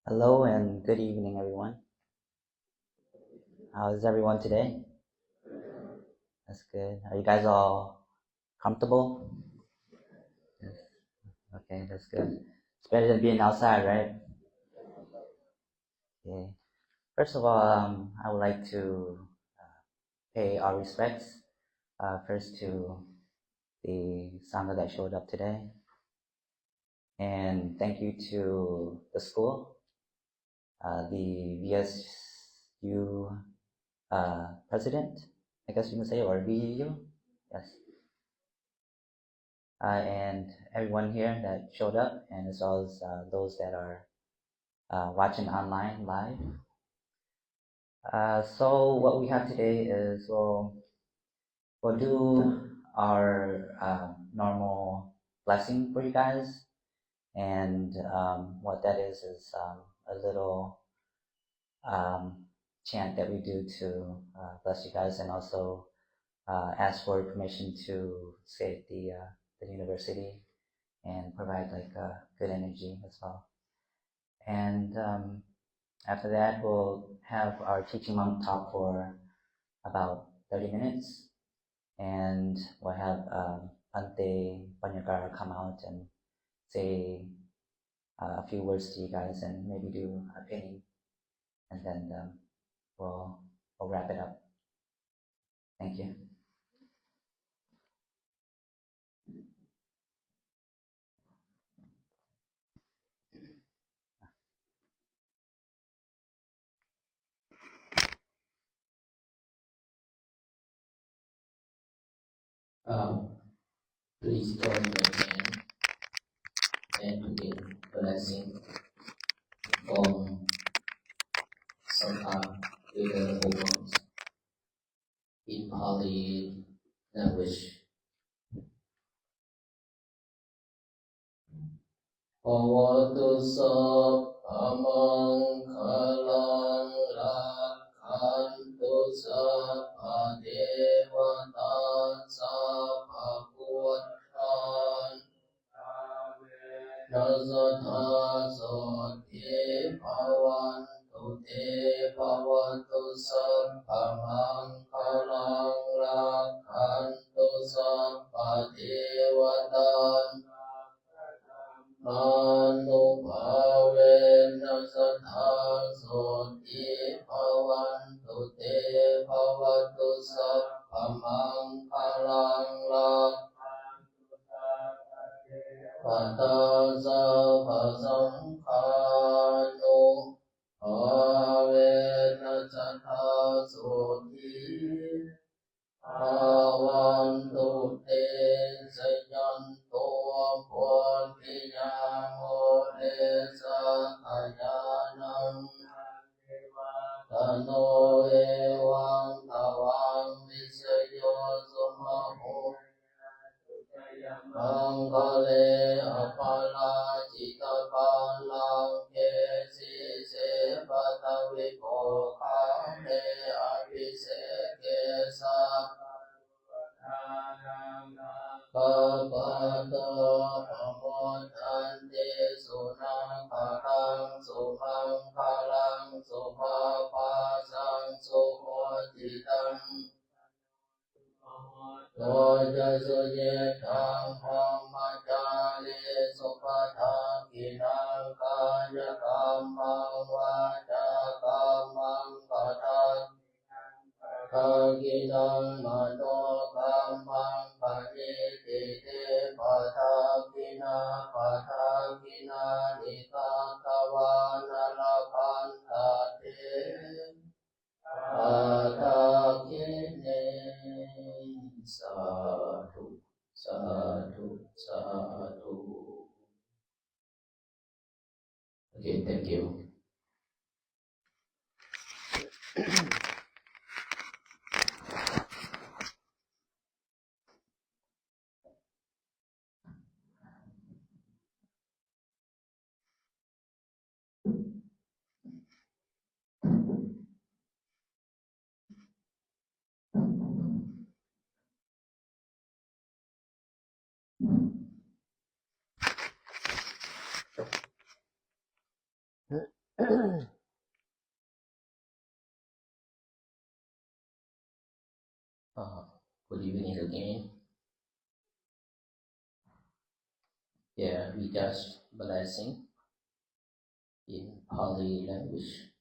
Hello and good evening, everyone. How's everyone today? That's good. Are you guys all comfortable? Yes. Okay, that's good. It's better than being outside, right? Okay. First of all, I would like to pay our respects first to the Sangha that showed up today, and thank you to the school, the VSU president, I guess you can say, or VU, yes. And everyone here that showed up, and as well as those that are watching online live. So what we have today is we'll do our normal blessing for you guys, and what that is a little chant that we do to bless you guys, and also ask for permission to say the university and provide like good energy as well. And after that, we'll have our teaching monk talk for about 30 minutes, and we'll have Ante Panyagara come out and say a few words to you guys, and maybe do a pinning, and then we'll wrap it up. Thank you. Please join your hand and to get blessing from Sangha with the Ogons in Pali language. ภวตุสัพพมังคลังรักขันตุสัพพเทวตาสัพพพุทธานัสสะทาโสติภวันตุเตภวตุสัพพมังคลังรักขันตุสัพพเทวตาอานุภาเวนัสสะทาโสติภวันตุเตภวตุสัพพมังคลังรักขันตุสัพพสังฆานุภาเวนัสสะทาโสติภวันตุเตสยันโตโพธิญาโมเดสะขยานังตโนเอวังตวังวิสโยสุมโหมังคเลอภาลาจิตปาลังเกสิเสปะทวิโภคังเตอภิเสเกสัพปะปะโตปะโมทันเตสุนังคลังสุมังคลังสุภาปาสังสุโหติตังโตจะสุเยธังพรหมจารีสุป ทากินังกายกรรมังวาจากรรมังปะทากินังมโนกรรมังปณิทิเตปะทากินาปะทากินานิกาตวานลพันธาเตอาทาคิเนสาธุสาธุสาธุ Okay, thank you. Good evening again. Yeah, we just blessing in Pali language,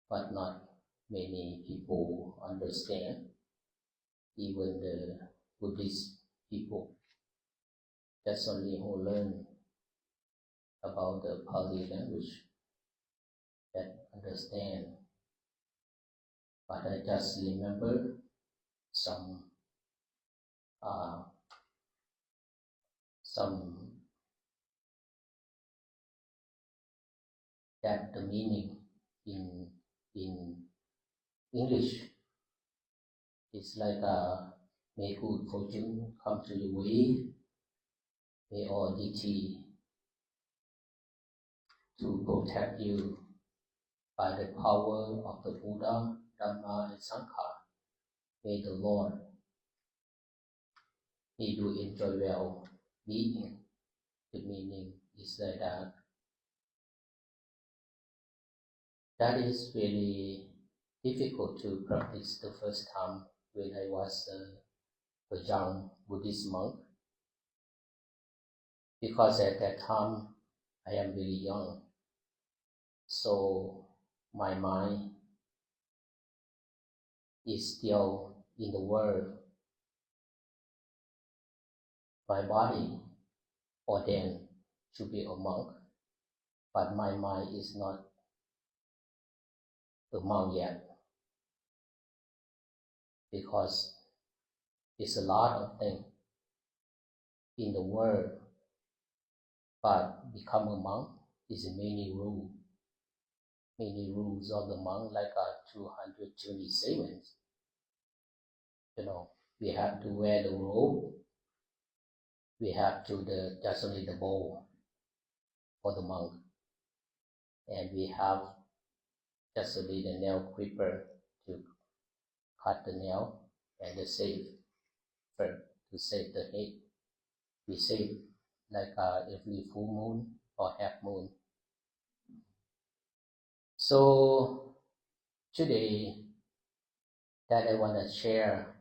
but not many people understand. Even the Buddhist people, that's only who learn about the Pali language that understand. But I just remember some that the meaning in English is like may good fortune come to your way, may all deity to protect you by the power of the Buddha, Dhamma, and Sangha. May the Lord may you enjoy well being. The meaning is like that. That is really difficult to practice the first time when I was a young Buddhist monk, because at that time I am very young, so my mind is still in the world. My body ordained to be a monk, but my mind is not a monk yet, because it's a lot of things in the world, but become a monk is many rules of the monk, like 227. We have to wear the robe, we have to just only the bow for the monk, and we have just only the nail clipper to cut the nail, and the save to save the head. We save like every full moon or half moon. So today that I want to share,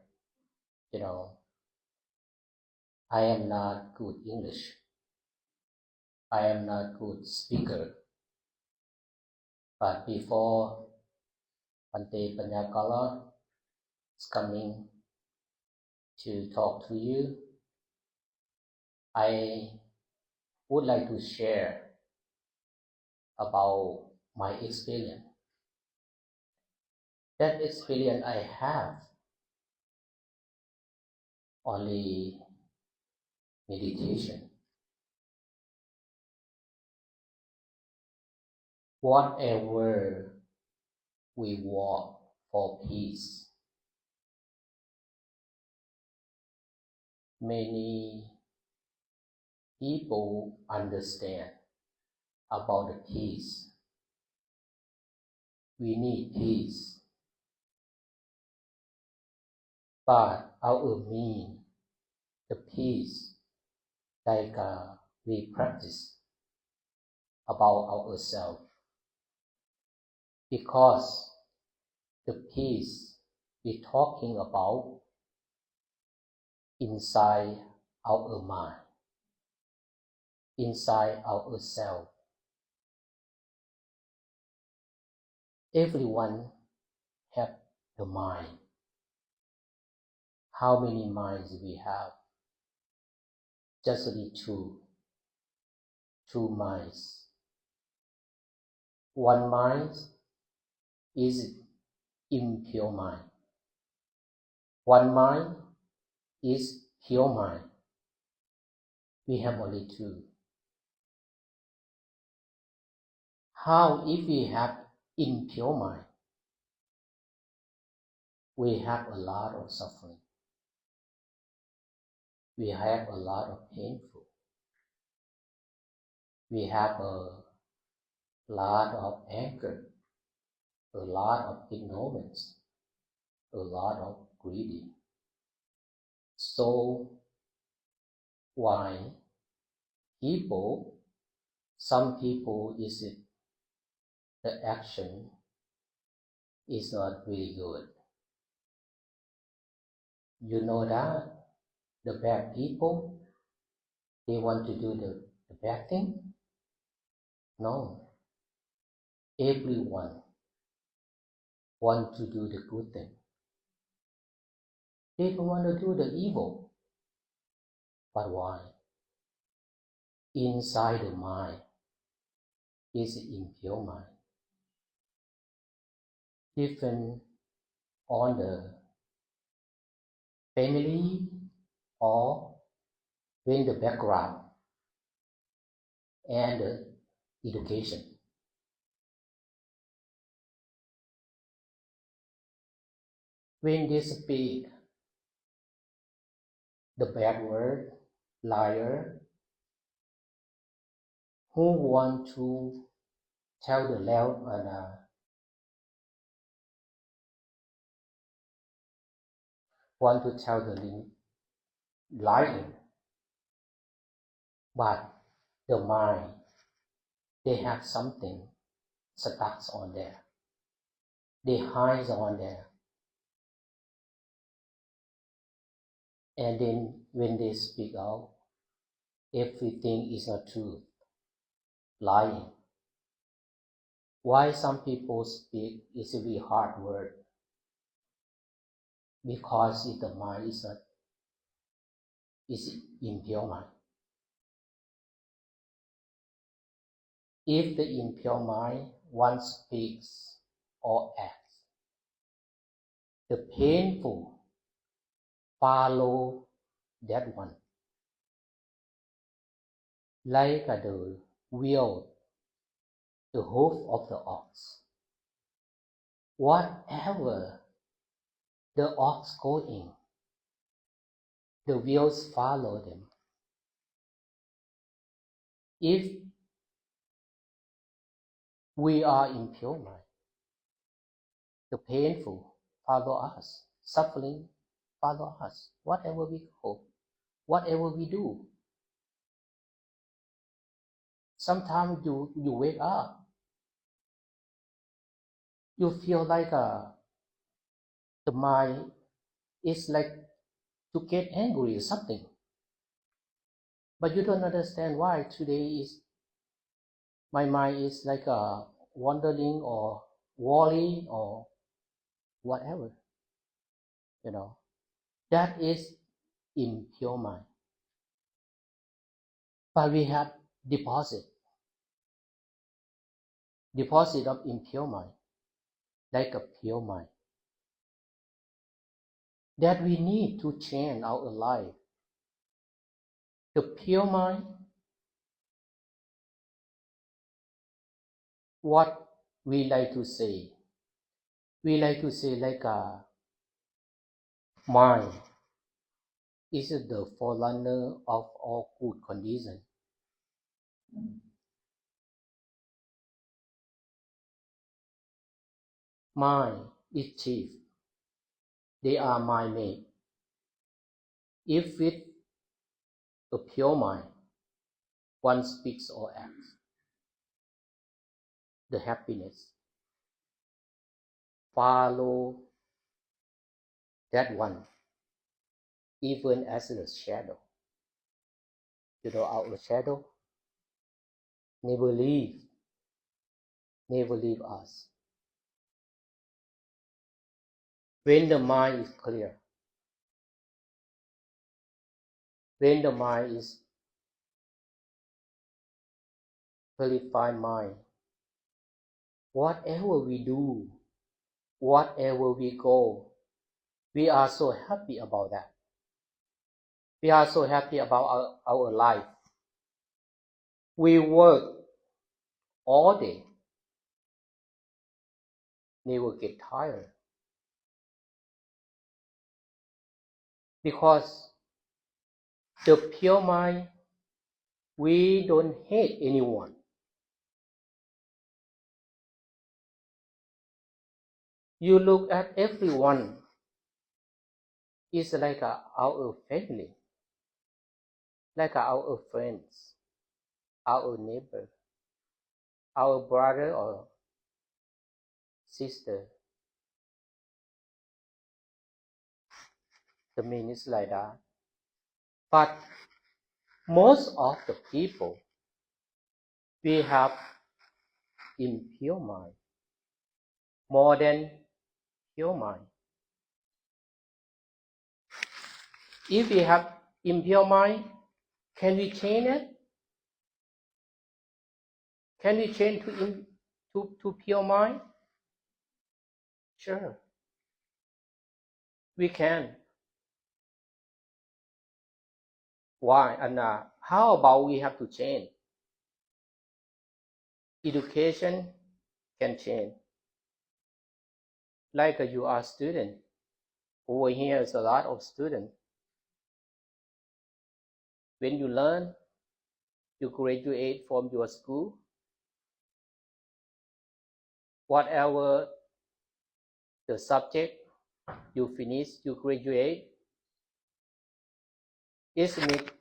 I am not good English. I am not good speaker. But before Bhante Panyakala is coming to talk to you, I would like to share about my experience. That experience I have only meditation. Whatever we walk for peace, many people understand about the peace. We need peace, but our mean the peace like we practice about ourselves, because the peace we're talking about inside our mind. inside ourselves. Everyone have the mind. How many minds we have? Just only two minds. One mind is impure mind. One mind is pure mind. We have only two. How if we have impure mind? We have a lot of suffering. We have a lot of painful. We have a lot of anger, a lot of ignorance, a lot of greedy. So why some people is it the action is not really good. You know that the bad people, they want to do the bad thing? No. Everyone want to do the good thing. They don't want to do the evil. But why? Inside the mind is impure mind. Different on the family or in the background and the education. When they speak the bad word, liar, who want to tell the loud and want to tell the lying, but the mind, they have something stuck on there. They hide on there. And then when they speak out, everything is not true, lying. Why some people speak is a very hard word? Because if the mind is impure mind. If the impure mind once speaks or acts, the painful follow that one. Like the wheel, the hoof of the ox. Whatever the ox going, the wheels follow them. If we are impure mind, the painful follow us, suffering follow us, whatever we go, whatever we do. Sometimes you wake up, you feel like the mind is like to get angry or something. But you don't understand why today is my mind is like wandering or worry or whatever. That is impure mind. But we have deposit of impure mind, like a pure mind, that we need to change our life. The pure mind, what we like to say like a mind is the forerunner of all good condition. Mind is chief. They are mind made. If with a pure mind, one speaks or acts, the happiness follow that one, even as a shadow. Our shadow, never leave us. When the mind is clear, when the mind is qualified mind, whatever we do, whatever we go, we are so happy about that. We are so happy about our life. We work all day, never get tired. Because the pure mind, we don't hate anyone. You look at everyone, it's like our family, like our friends, our neighbor, our brother or sister. The meaning is like that. But most of the people, we have impure mind more than pure mind. If we have impure mind, can we change it? Can we change to pure mind? Sure, we can. Why? And how about we have to change? Education can change. Like you are a student. Over here is a lot of students. When you learn, you graduate from your school, whatever the subject you finish, you graduate, it makes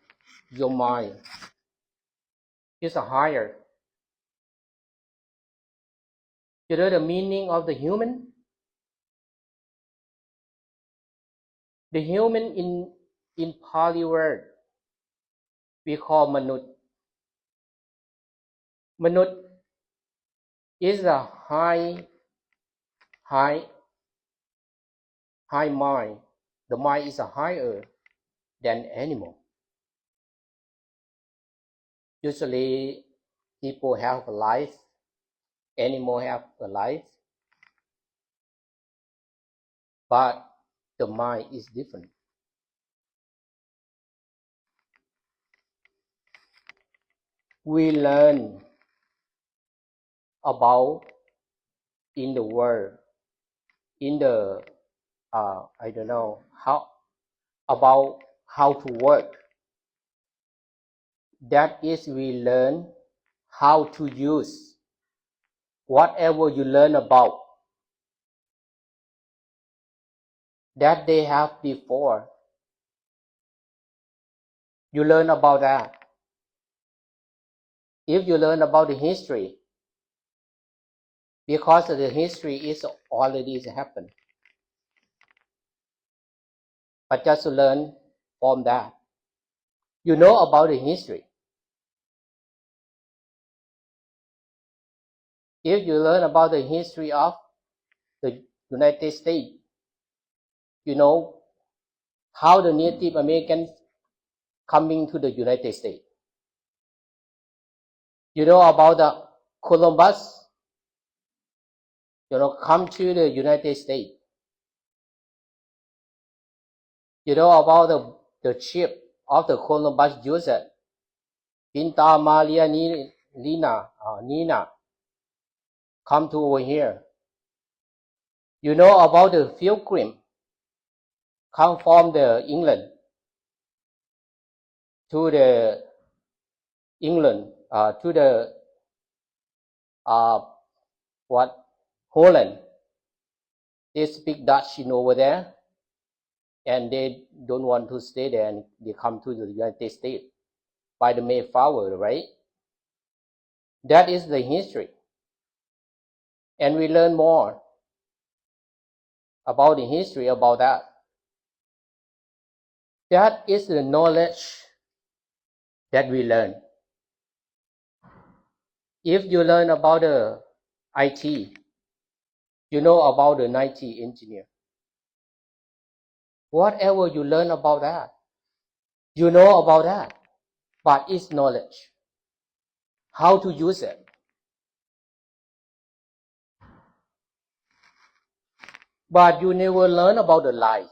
your mind is higher. You know the meaning of the human? The human in Pali word, we call Manut. Manut is a high mind. The mind is higher than animal. Usually people have a life, animal have a life, but the mind is different. We learn about in the world, in the I don't know how about how to work. That is, we learn how to use whatever you learn about that they have before. You learn about that. If you learn about the history, because the history is already happened, but just to learn from that, you know about the history. If you learn about the history of the United States, you know how the Native Americans coming to the United States. You know about the Columbus, come to the United States. You know about the ship of the Columbus Joseph, Pinta Maria Nina, come to over here. You know about the Pilgrim, come from the England to the Holland. They speak Dutch over there, and they don't want to stay there, and they come to the United States by the Mayflower, right? That is the history. And we learn more about the history about that. That is the knowledge that we learn. If you learn about the IT, you know about the IT engineer. Whatever you learn about that, you know about that, but it's knowledge. How to use it. But you never learn about the life.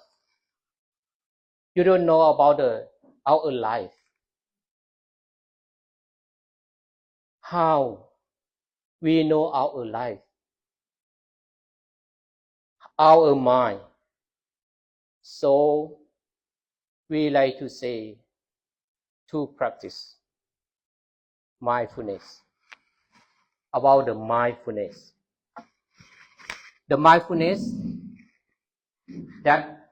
You don't know about our life. How we know our life, our mind. So we like to say to practice mindfulness. About the mindfulness. The mindfulness that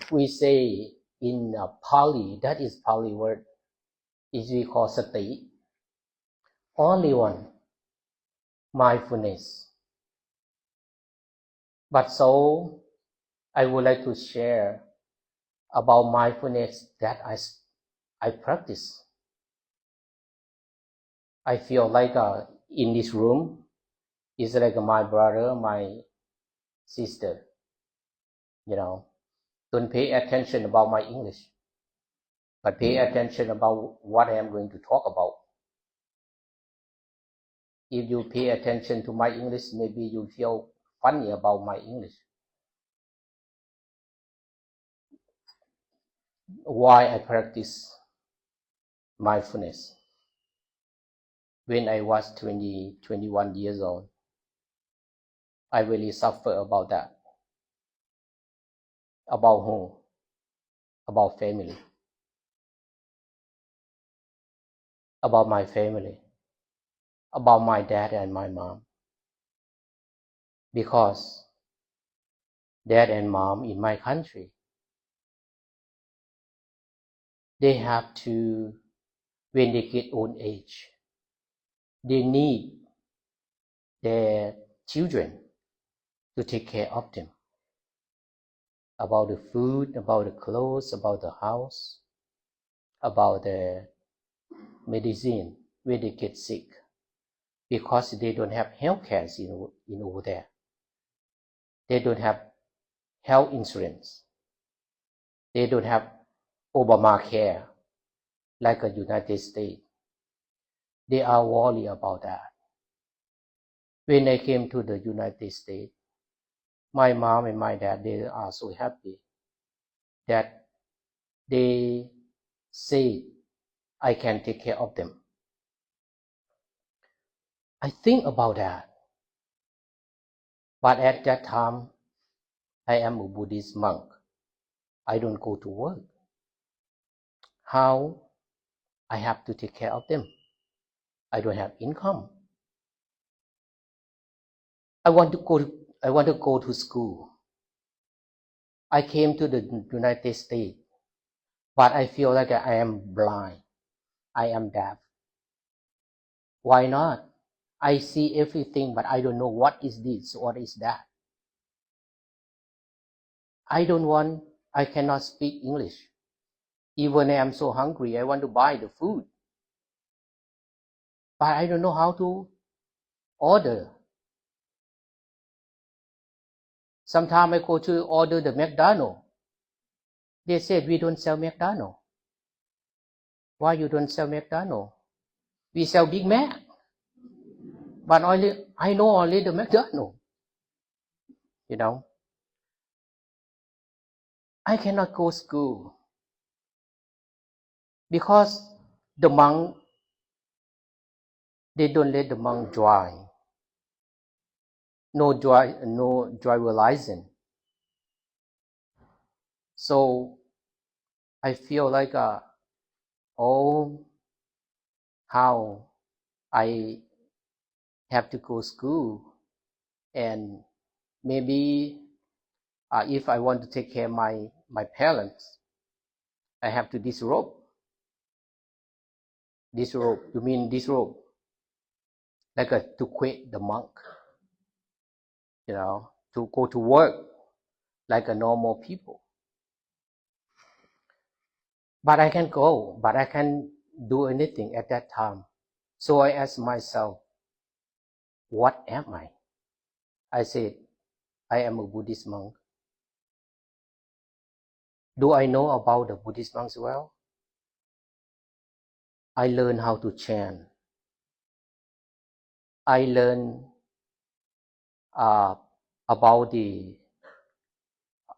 we say in Pali, that is Pali word, is we call sati. Only one, mindfulness. But so I would like to share about mindfulness that I practice. I feel like in this room is like my brother, my sister. You know, don't pay attention about my English, but pay attention about what I am going to talk about. If you pay attention to my English, maybe you feel funny about my English. Why I practice mindfulness? When I was 21 years old, I really suffer about that. About whom? About family. About my family. About my dad and my mom. Because dad and mom in my country, they have to, when they get old age, they need their children to take care of them. About the food, about the clothes, about the house, about the medicine when they get sick. Because they don't have health care in over there. They don't have health insurance. They don't have Obamacare like the United States. They are worried about that. When I came to the United States, my mom and my dad, they are so happy that they say I can take care of them. I think about that. But at that time, I am a Buddhist monk. I don't go to work. How I have to take care of them? I don't have income. I want to go to school. I came to the United States, but I feel like I am blind. I am deaf. Why not? I see everything, but I don't know what is this, what is that. I cannot speak English. Even I am so hungry, I want to buy the food. But I don't know how to order. Sometimes I go to order the McDonald's. They said we don't sell McDonald's. Why you don't sell McDonald's? We sell Big Mac. But I know only the McDonald's. You know. I cannot go to school. Because the monk, they don't let the monk drive. No driver license. So I feel like how I have to go to school, and maybe if I want to take care of my parents, I have to disrobe. Disrobe, you mean disrobe? Like to quit the monk, you know, to go to work like a normal people. But I can go, but I can't do anything at that time. So I asked myself, what am I? I said, I am a Buddhist monk. Do I know about the Buddhist monks well? I learned how to chant. I learned about the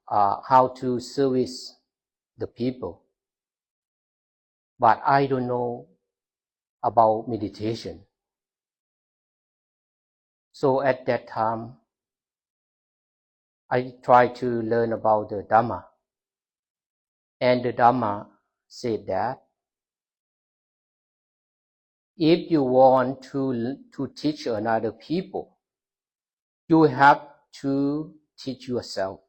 how to service the people. But I don't know about meditation. So at that time, I tried to learn about the Dhamma. And the Dhamma said that if you want to teach another people, you have to teach yourself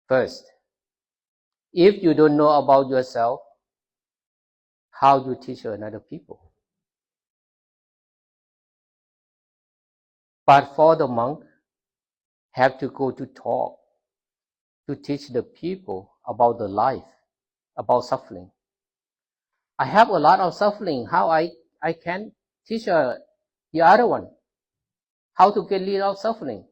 first. If you don't know about yourself, how you teach another people? But for the monk, have to go to talk, to teach the people about the life, about suffering. I have a lot of suffering. How I can teach the other one how to get rid of suffering?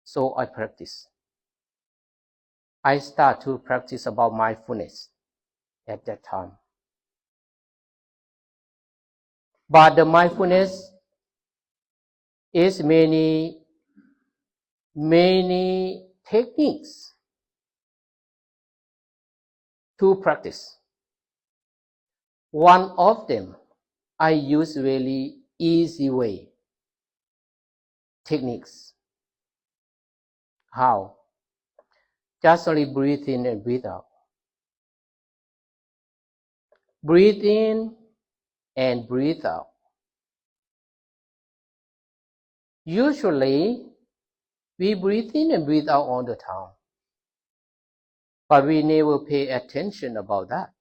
So I practice. I start to practice about mindfulness at that time. But the mindfulness is many techniques to practice. One of them, I use really easy way techniques. How? Just only breathe in and breathe out. Breathe in and breathe out. Usually, we breathe in and breathe out all the time. But we never pay attention about that.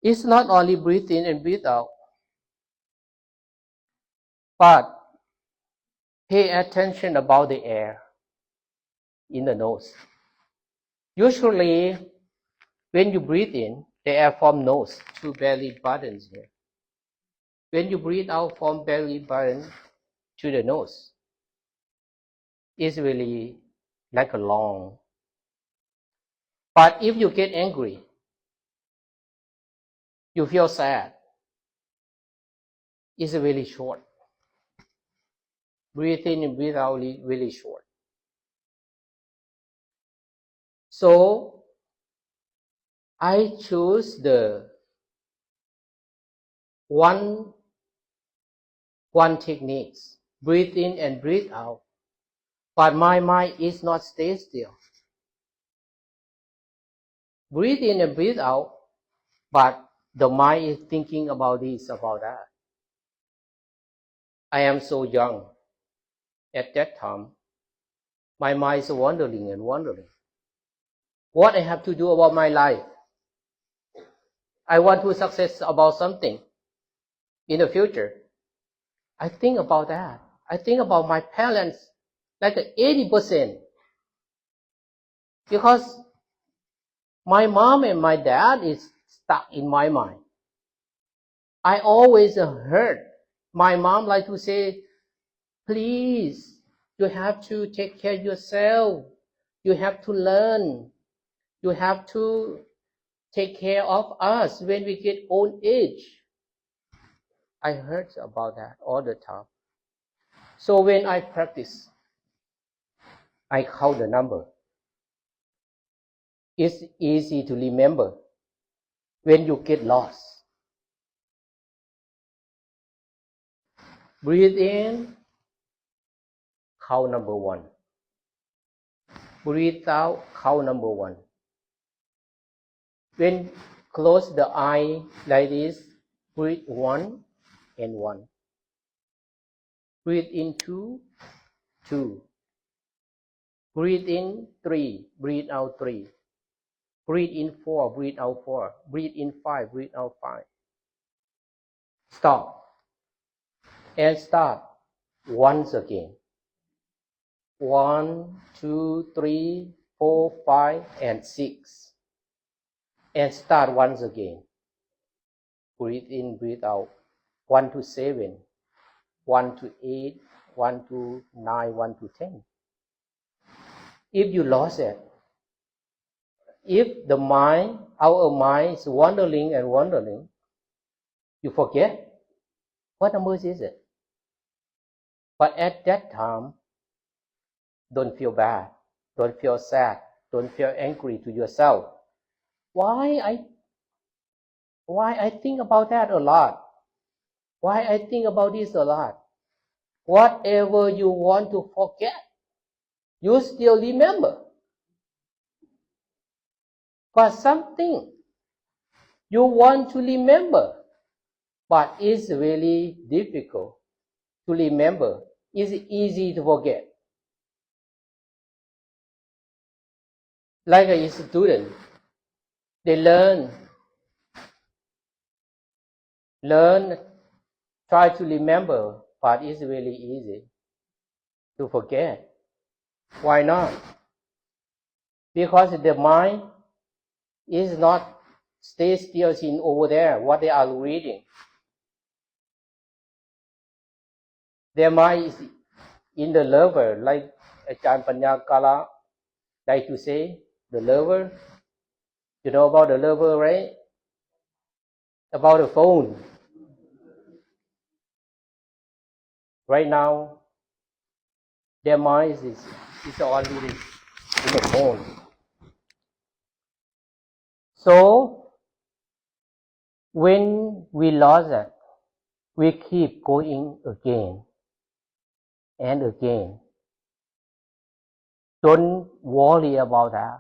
It's not only breathe in and breathe out, but pay attention about the air in the nose. Usually, when you breathe in, the air from nose to belly button here. When you breathe out from belly button to the nose, it's really like a long. But if you get angry, you feel sad, it's really short. Breathe in and breathe out really short. So I choose the one techniques. Breathe in and breathe out. But my mind is not stay still. Breathe in and breathe out, but the mind is thinking about this, about that. I am so young. At that time, my mind is wandering and wandering. What I have to do about my life? I want to success about something in the future. I think about that. I think about my parents like 80%. Because my mom and my dad is stuck in my mind. I always heard my mom like to say, please, you have to take care of yourself. You have to learn. You have to take care of us when we get old age. I heard about that all the time. So when I practice, I count the number. It's easy to remember when you get lost. Breathe in, count number 1. Breathe out, count number 1. When close the eye like this, breathe 1 and 1. Breathe in 2, 2. Breathe in 3, breathe out 3. Breathe in 4, breathe out 4. Breathe in 5, breathe out 5. Stop. And start. once again. 1, 2, 3, 4, 5, and 6. And start once again. Breathe in, breathe out. 1 to 7, 1 to 8, 1 to 9, 1 to 10. If you lost it, if the mind, our mind is wandering and wandering, you forget what numbers is it. But at that time, don't feel bad, don't feel sad, don't feel angry to yourself. Why I think about that a lot? Why I think about this a lot? Whatever you want to forget, you still remember. But something you want to remember, but it's really difficult to remember. It's easy to forget. Like a student, they learn, try to remember, but it's really easy to forget. Why not? Because the mind is not stay still in over there, what they are reading. Their mind is in the lover, like Ajahn Panyakala like to say, the lover. You know about the lover, right? About the phone. Right now, their mind is only in the phone. So, when we lost it, we keep going again and again. Don't worry about that.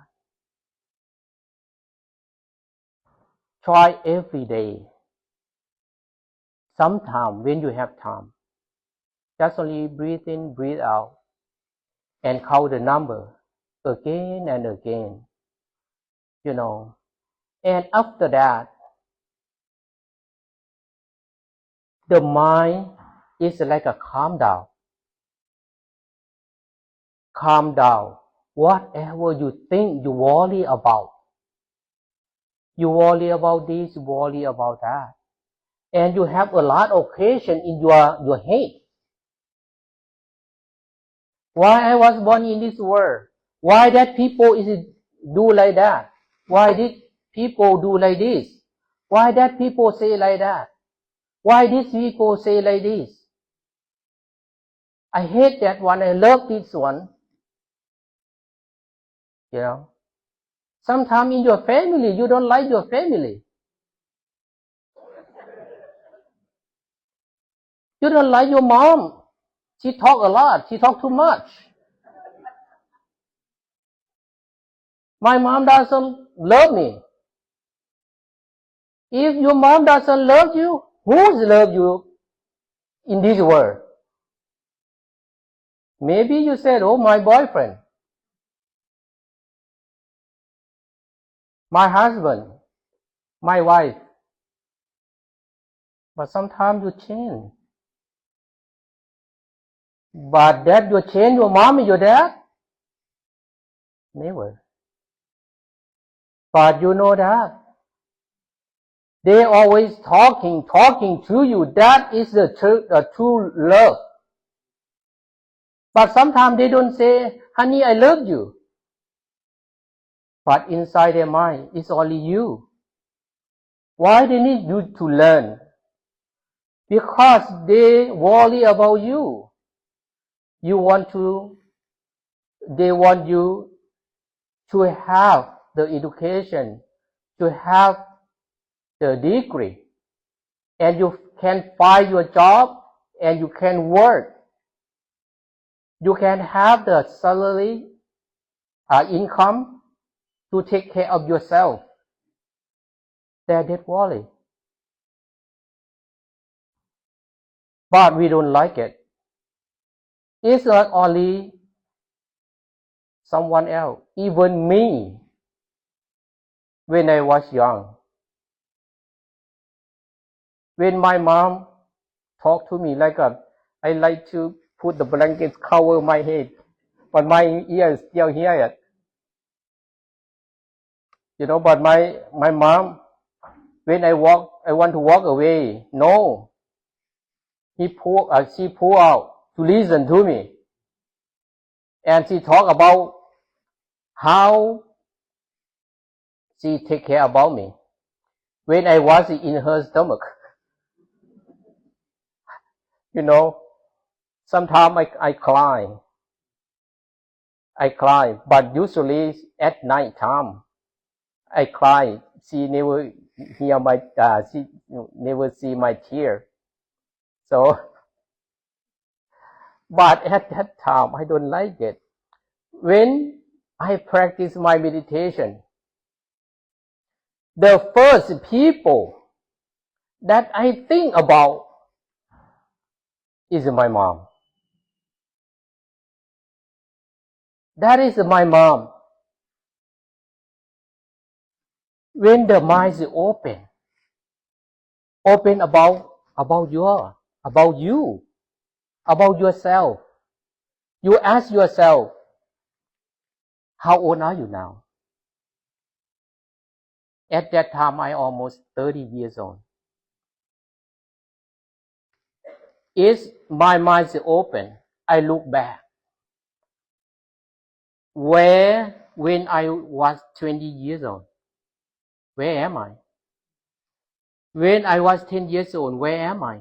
Try every day. Sometime when you have time, just only breathe in, breathe out, and count the number again and again. You know, and after that, the mind is like a calm down. Calm down. Whatever you think, you worry about. You worry about this, you worry about that. And you have a lot of questions in your head. Why I was born in this world? Why that people do like that? Why did people do like this? Why that people say like that? Why these people say like this? I hate that one, I love this one. You know, sometimes in your family, you don't like your family. You don't like your mom. She talk a lot. She talk too much. My mom doesn't love me. If your mom doesn't love you, who's love you in this world? Maybe you said, oh, my boyfriend, my husband, my wife. But sometimes you change. But that you change your mom and your dad? Never. But you know that. They always talking to you. That is the true love. But sometimes they don't say, honey, I love you. But inside their mind, it's only you. Why they need you to learn? Because they worry about you. They want you to have the education, to have the degree, and you can find your job, and you can work. You can have the salary, income to take care of yourself. That worry. But we don't like it. It's not only someone else, even me, when I was young. When my mom talked to me like I like to put the blanket cover my head, but my ears still hear it. But my mom, when I want to walk away. No, she pull out to listen to me, and she talk about how she take care about me when I was in her stomach. Sometimes I cry, but usually at night time I cry. She never she never see my tear. So, but at that time I don't like it. When I practice my meditation, the first people that I think about is my mom. That is my mom. When the mind is open about you, about yourself, you ask yourself, how old are you now? At that time, I almost 30 years old. Is my mind is open? I look back. When I was 20 years old, where am I? When I was 10 years old, where am I?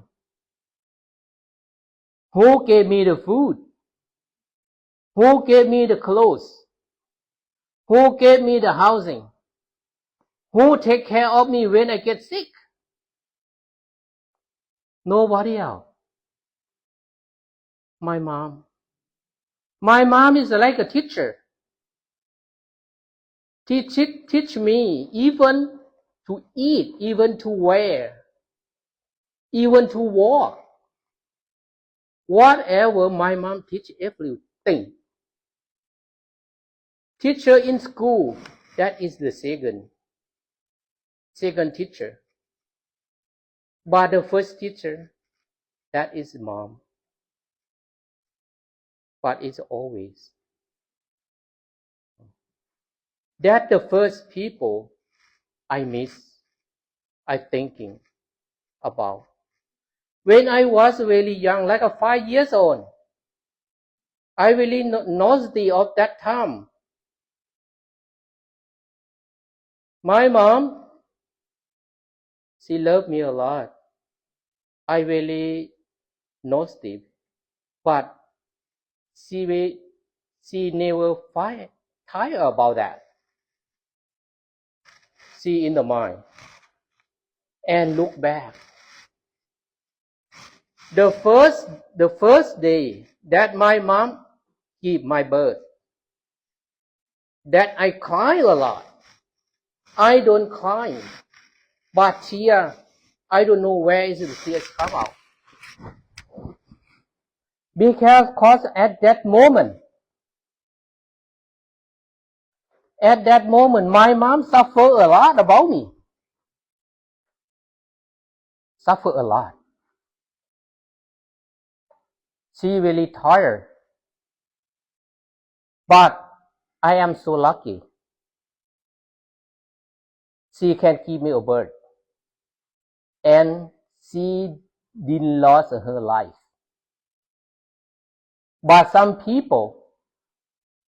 Who gave me the food? Who gave me the clothes? Who gave me the housing? Who take care of me when I get sick? Nobody else. My mom. My mom is like a teacher. Teach me even to eat, even to wear, even to walk. Whatever my mom teach everything. Teacher in school, that is the second teacher. But the first teacher, that is mom. But it's always. That the first people I thinking about. When I was really young, like 5 years old, I really nosy of that time. My mom, she loved me a lot. I really nosy, but she never tired about that. She in the mind and look back. The first day that my mom gave my birth, that I cried a lot. I don't cry, but tear, I don't know where is the tears come out. Because at that moment, my mom suffered a lot about me. Suffered a lot. She really tired. But I am so lucky. She can give me a birth. And she didn't lose her life. But some people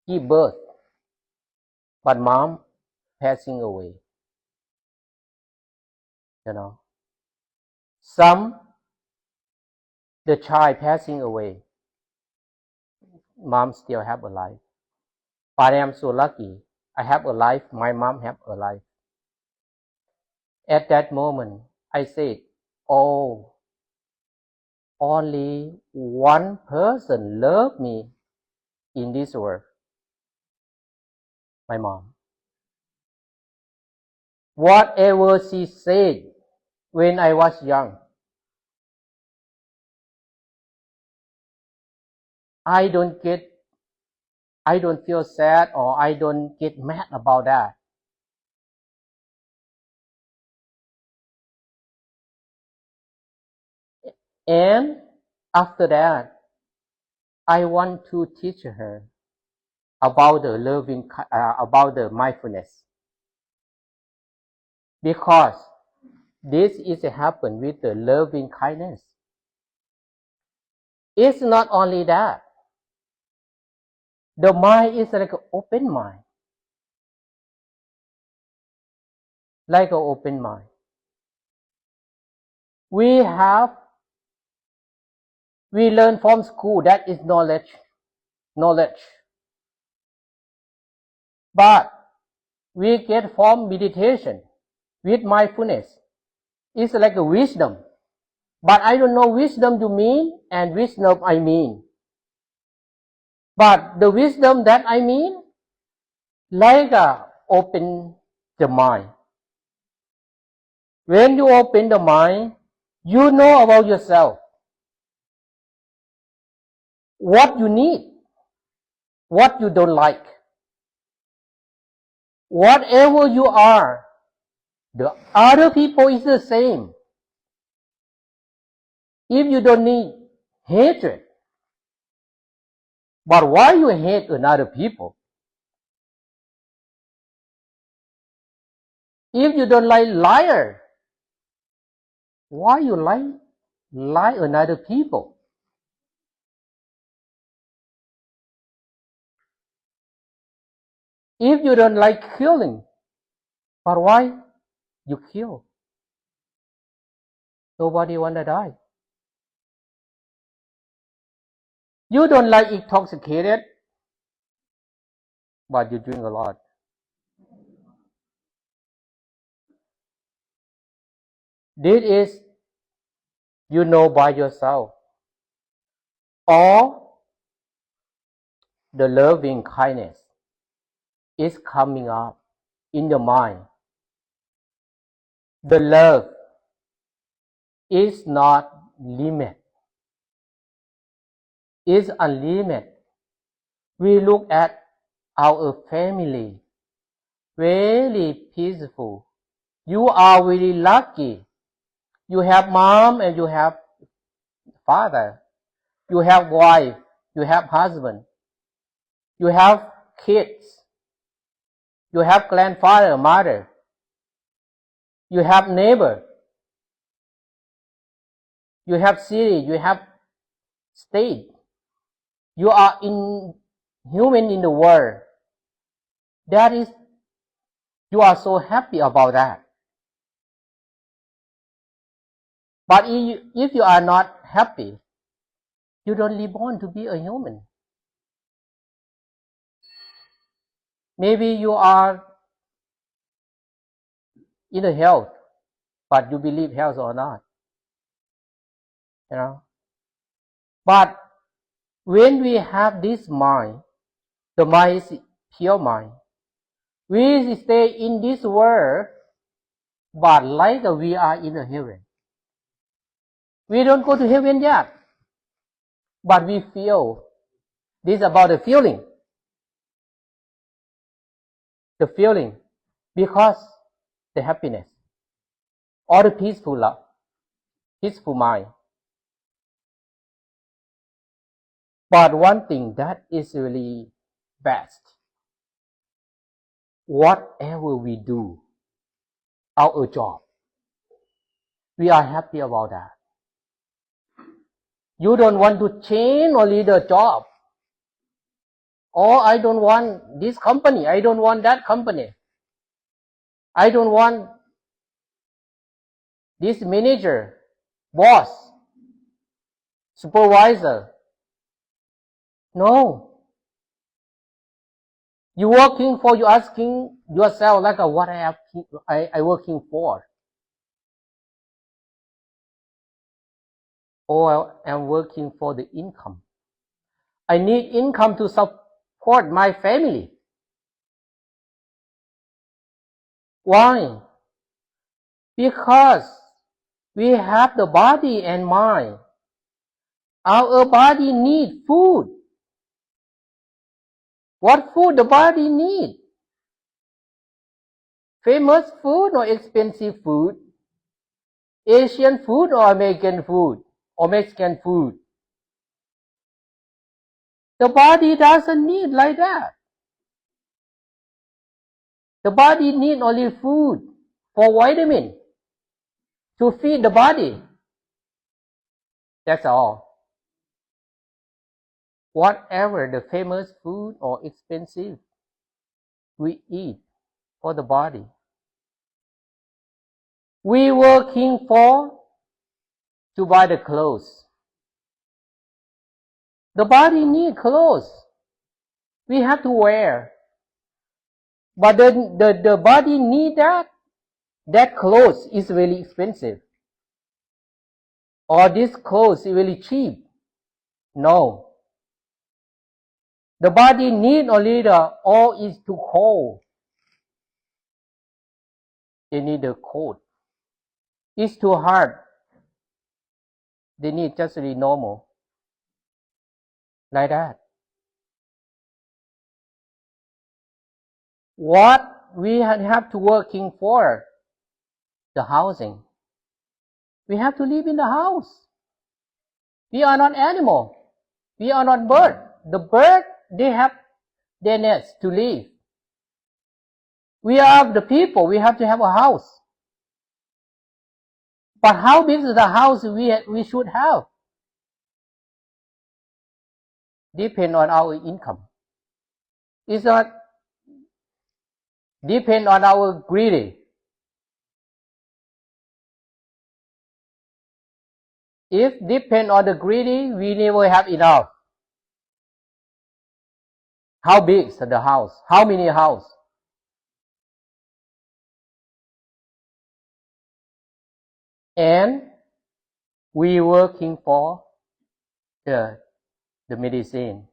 give birth, but mom passing away. Some, the child passing away, mom still have a life. But I am so lucky. I have a life, my mom have a life. At that moment, I said, oh, only one person loved me in this world. My mom. Whatever she said when I was young, I don't feel sad or I don't get mad about that. And after that, I want to teach her about about the mindfulness, because this is happen with the loving kindness. It's not only that. The mind is like an open mind. Like an open mind. We learn from school, that is knowledge. But we get from meditation with mindfulness. It's like a wisdom. But I don't know wisdom you mean and wisdom I mean. But the wisdom that I mean, like open the mind. When you open the mind, you know about yourself. What you need, what you don't like. Whatever you are, the other people is the same. If you don't need hatred, but why you hate another people? If you don't like liar, why you lie another people? If you don't like killing, but why you kill? Nobody wanna die. You don't like intoxicated, but you drink a lot. This is, you know by yourself. Or the loving kindness is coming up in the mind. The love is not limited. It's unlimited. We look at our family, very peaceful. You are really lucky. You have mom and you have father. You have wife. You have husband. You have kids. You have grandfather, mother. You have neighbor. You have city. You have state. You are human in the world. That is, you are so happy about that. But if you are not happy, you don't live on to be a human. Maybe you are in the health, but you believe health or not. You know. But when we have this mind, the mind is pure mind. We stay in this world, but like we are in a heaven. We don't go to heaven yet, but we feel. This is about the feeling. The feeling, because the happiness, or the peaceful love, peaceful mind. But one thing that is really best, whatever we do, our job, we are happy about that. You don't want to change only the job. Or I don't want this company, I don't want that company. I don't want this manager, boss, supervisor. No. You working for, you asking yourself like what I working for. Or I'm working for the income. I need income to support my family. Why? Because we have the body and mind. Our body need food. What food the body need? Famous food or expensive food? Asian food or American food or Mexican food? The body doesn't need like that. The body need only food for vitamin to feed the body. That's all. Whatever the famous food or expensive we eat for the body. We working for to buy the clothes. The body need clothes. We have to wear. But the body need that. That clothes is really expensive. Or this clothes is really cheap. No. The body need only all is too cold. They need the cold. It's too hard. They need just really normal. Like that. What we have to working for? The housing. We have to live in the house. We are not animal. We are not bird. The bird, they have their nest to live. We are the people. We have to have a house. But how big is the house we should have? Depend on our income. It's not depend on our greedy. If depend on the greedy, we never have enough. How big is the house? How many house? And we working for the medicine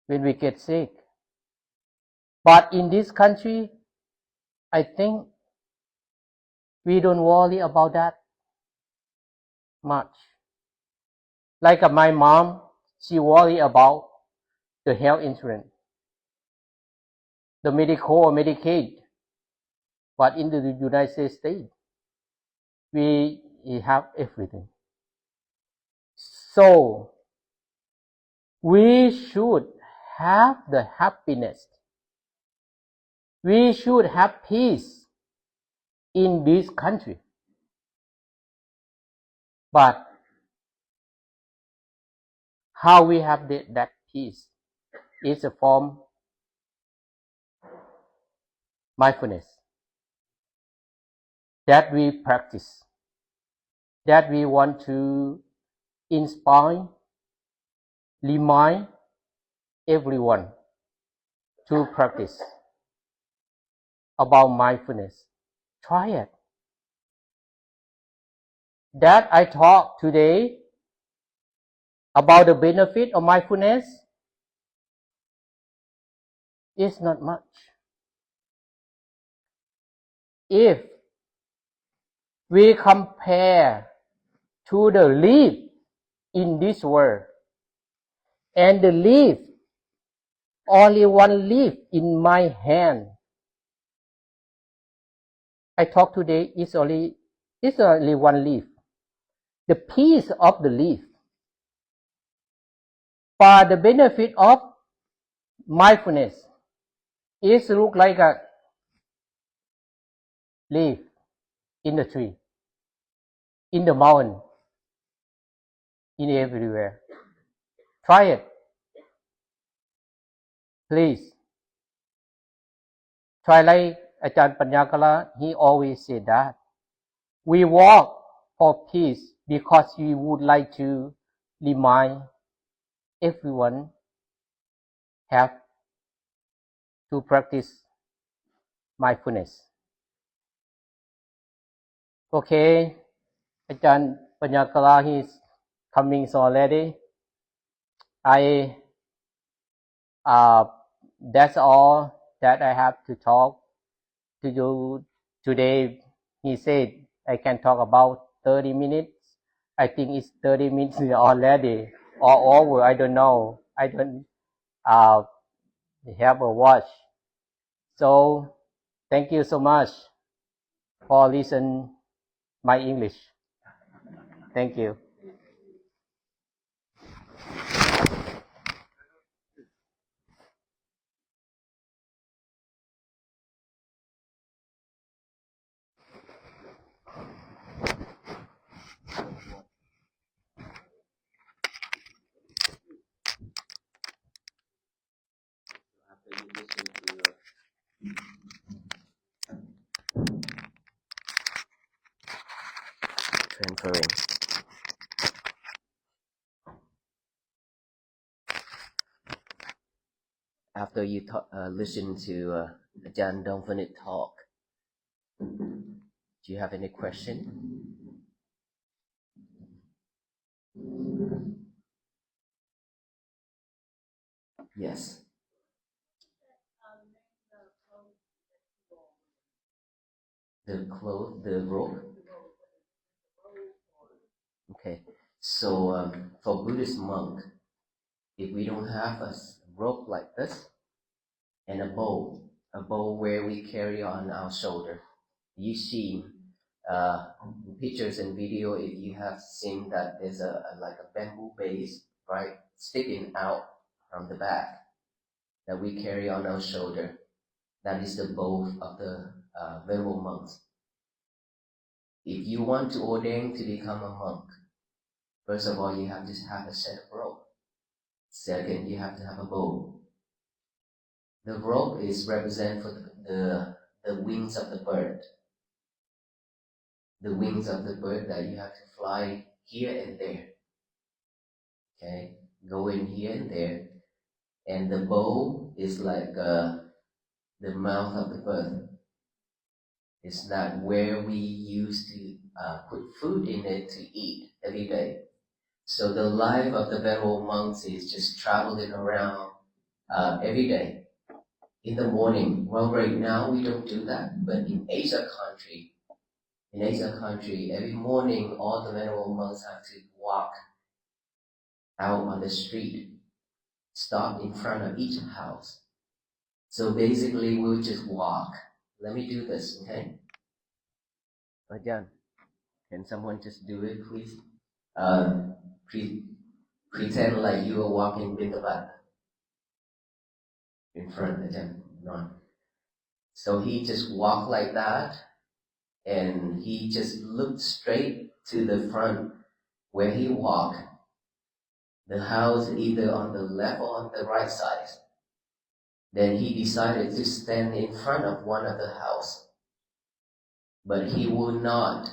when we get sick. But in this country, I think we don't worry about that much. Like my mom, she worry about the health insurance, the medical or Medicaid. But in the United States, we have everything. So we should have the happiness. We should have peace in this country. But how we have that peace is a form mindfulness that we practice, that we want to inspire, remind everyone to practice about mindfulness. Try it. That I talk today about the benefit of mindfulness is not much. If we compare to the leaf in this world and the leaf, only one leaf in my hand, I talk today is only one leaf, the piece of the leaf. But the benefit of mindfulness is look like a leaf in the tree, in the mountain, in everywhere. Try it. Please. Try like Ajahn Panyakala, he always said that. We walk for peace because we would like to remind everyone have to practice mindfulness. Okay, Ajahn Panyakala, he's coming so already. That's all that I have to talk to you today. He said I can talk about 30 minutes. I think it's 30 minutes already or over. I don't know. I don't have a watch. So thank you so much for listening my English. Thank you. Transferring. After you listen to Ajahn Dongphanit talk, do you have any question? Yes. The cloth, the rope. Okay. So for Buddhist monk, if we don't have a rope like this and a bowl where we carry on our shoulder, you see pictures and video. If you have seen that there's like a bamboo base, right, sticking out from the back that we carry on our shoulder. That is the bowl of the venerable monks. If you want to ordain to become a monk, first of all, you have to have a set of rope. Second, you have to have a bow. The rope is represent for the wings of the bird. The wings of the bird that you have to fly here and there. Okay, go in here and there. And the bow is like the mouth of the bird. It's not where we used to put food in it to eat every day. So the life of the venerable monks is just traveling around every day. In the morning, well, right now we don't do that, but in Asia country, every morning all the venerable monks have to walk out on the street, stop in front of each house. So basically, we'll just walk. Let me do this, okay? Ajahn, can someone just do it, please? Pretend like you are walking with the back in front of them. No. So he just walked like that, and he just looked straight to the front where he walked. The house either on the left or on the right side. Then he decided to stand in front of one of the house, but he would not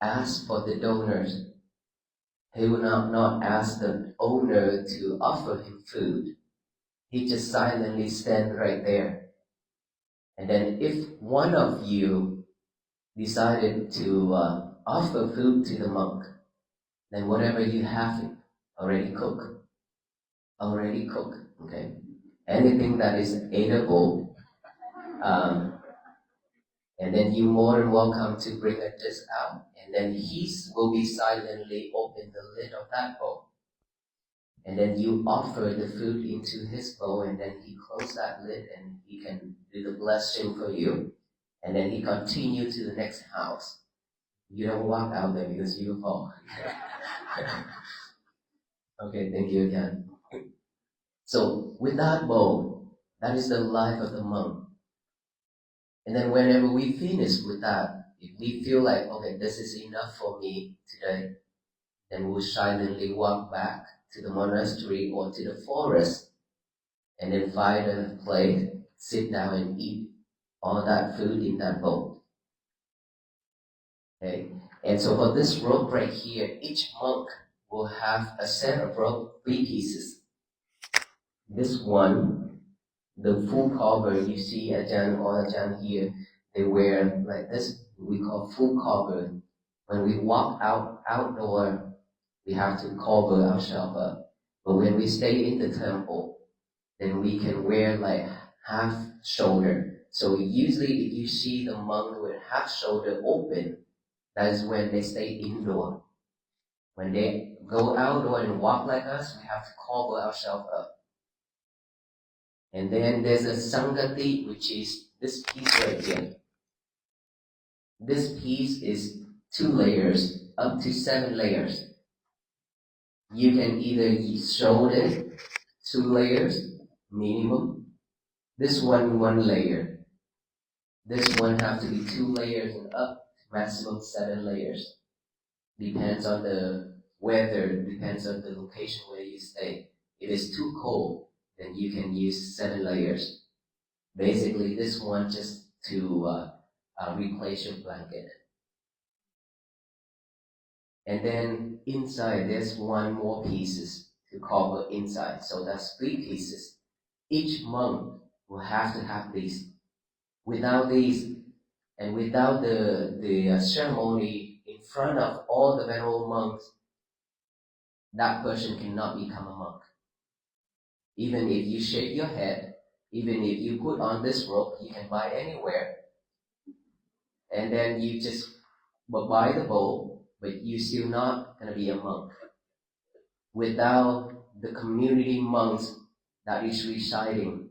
ask for the donors. He would not ask the owner to offer him food. He just silently stand right there. And then if one of you decided to offer food to the monk, then whatever you have already cooked, okay? Anything that is edible, and then you more than welcome to bring a dish out, and then he will be silently open the lid of that bowl. And then you offer the food into his bowl, and then he close that lid and he can do the blessing for you. And then he continue to the next house. You don't walk out there because you fall. Okay, thank you again. So with that bowl, that is the life of the monk. And then whenever we finish with that, if we feel like, okay, this is enough for me today, then we'll silently walk back to the monastery or to the forest, and then find a plate, sit down and eat all that food in that bowl. Okay, and so for this rope right here, each monk will have a set of rope, 3 pieces. This one, the full cover, you see Ajahn or Ajahn here, they wear like this, we call full cover. When we walk outdoor, we have to cover ourselves up. But when we stay in the temple, then we can wear like half shoulder. So usually if you see the monk with half shoulder open, that is when they stay indoor. When they go outdoor and walk like us, we have to cover ourselves up. And then there's a Sangati, which is this piece right here. This piece is 2 layers, up to 7 layers. You can either shoulder 2 layers, minimum. This one 1 layer. This one have to be 2 layers and up, maximum 7 layers. Depends on the weather, depends on the location where you stay. If it's too cold, then you can use 7 layers. Basically, this one just to replace your blanket. And then inside, there's one more pieces to cover inside. So that's 3 pieces. Each monk will have to have these. Without these, and without the ceremony in front of all the venerable monks, that person cannot become a monk. Even if you shave your head, even if you put on this robe, you can buy anywhere, and then you just buy the bowl, but you're still not going to be a monk. Without the community monks that is residing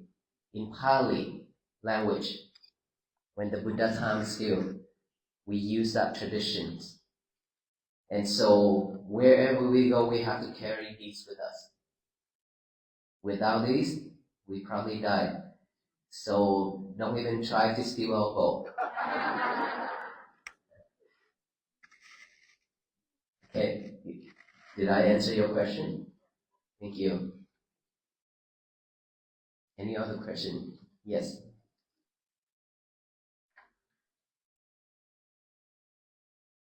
in Pali language, when the Buddha time still, we use that traditions. And so wherever we go, we have to carry these with us. Without these, we probably die. So don't even try to steal our bowl. Okay, did I answer your question? Thank you. Any other question? Yes.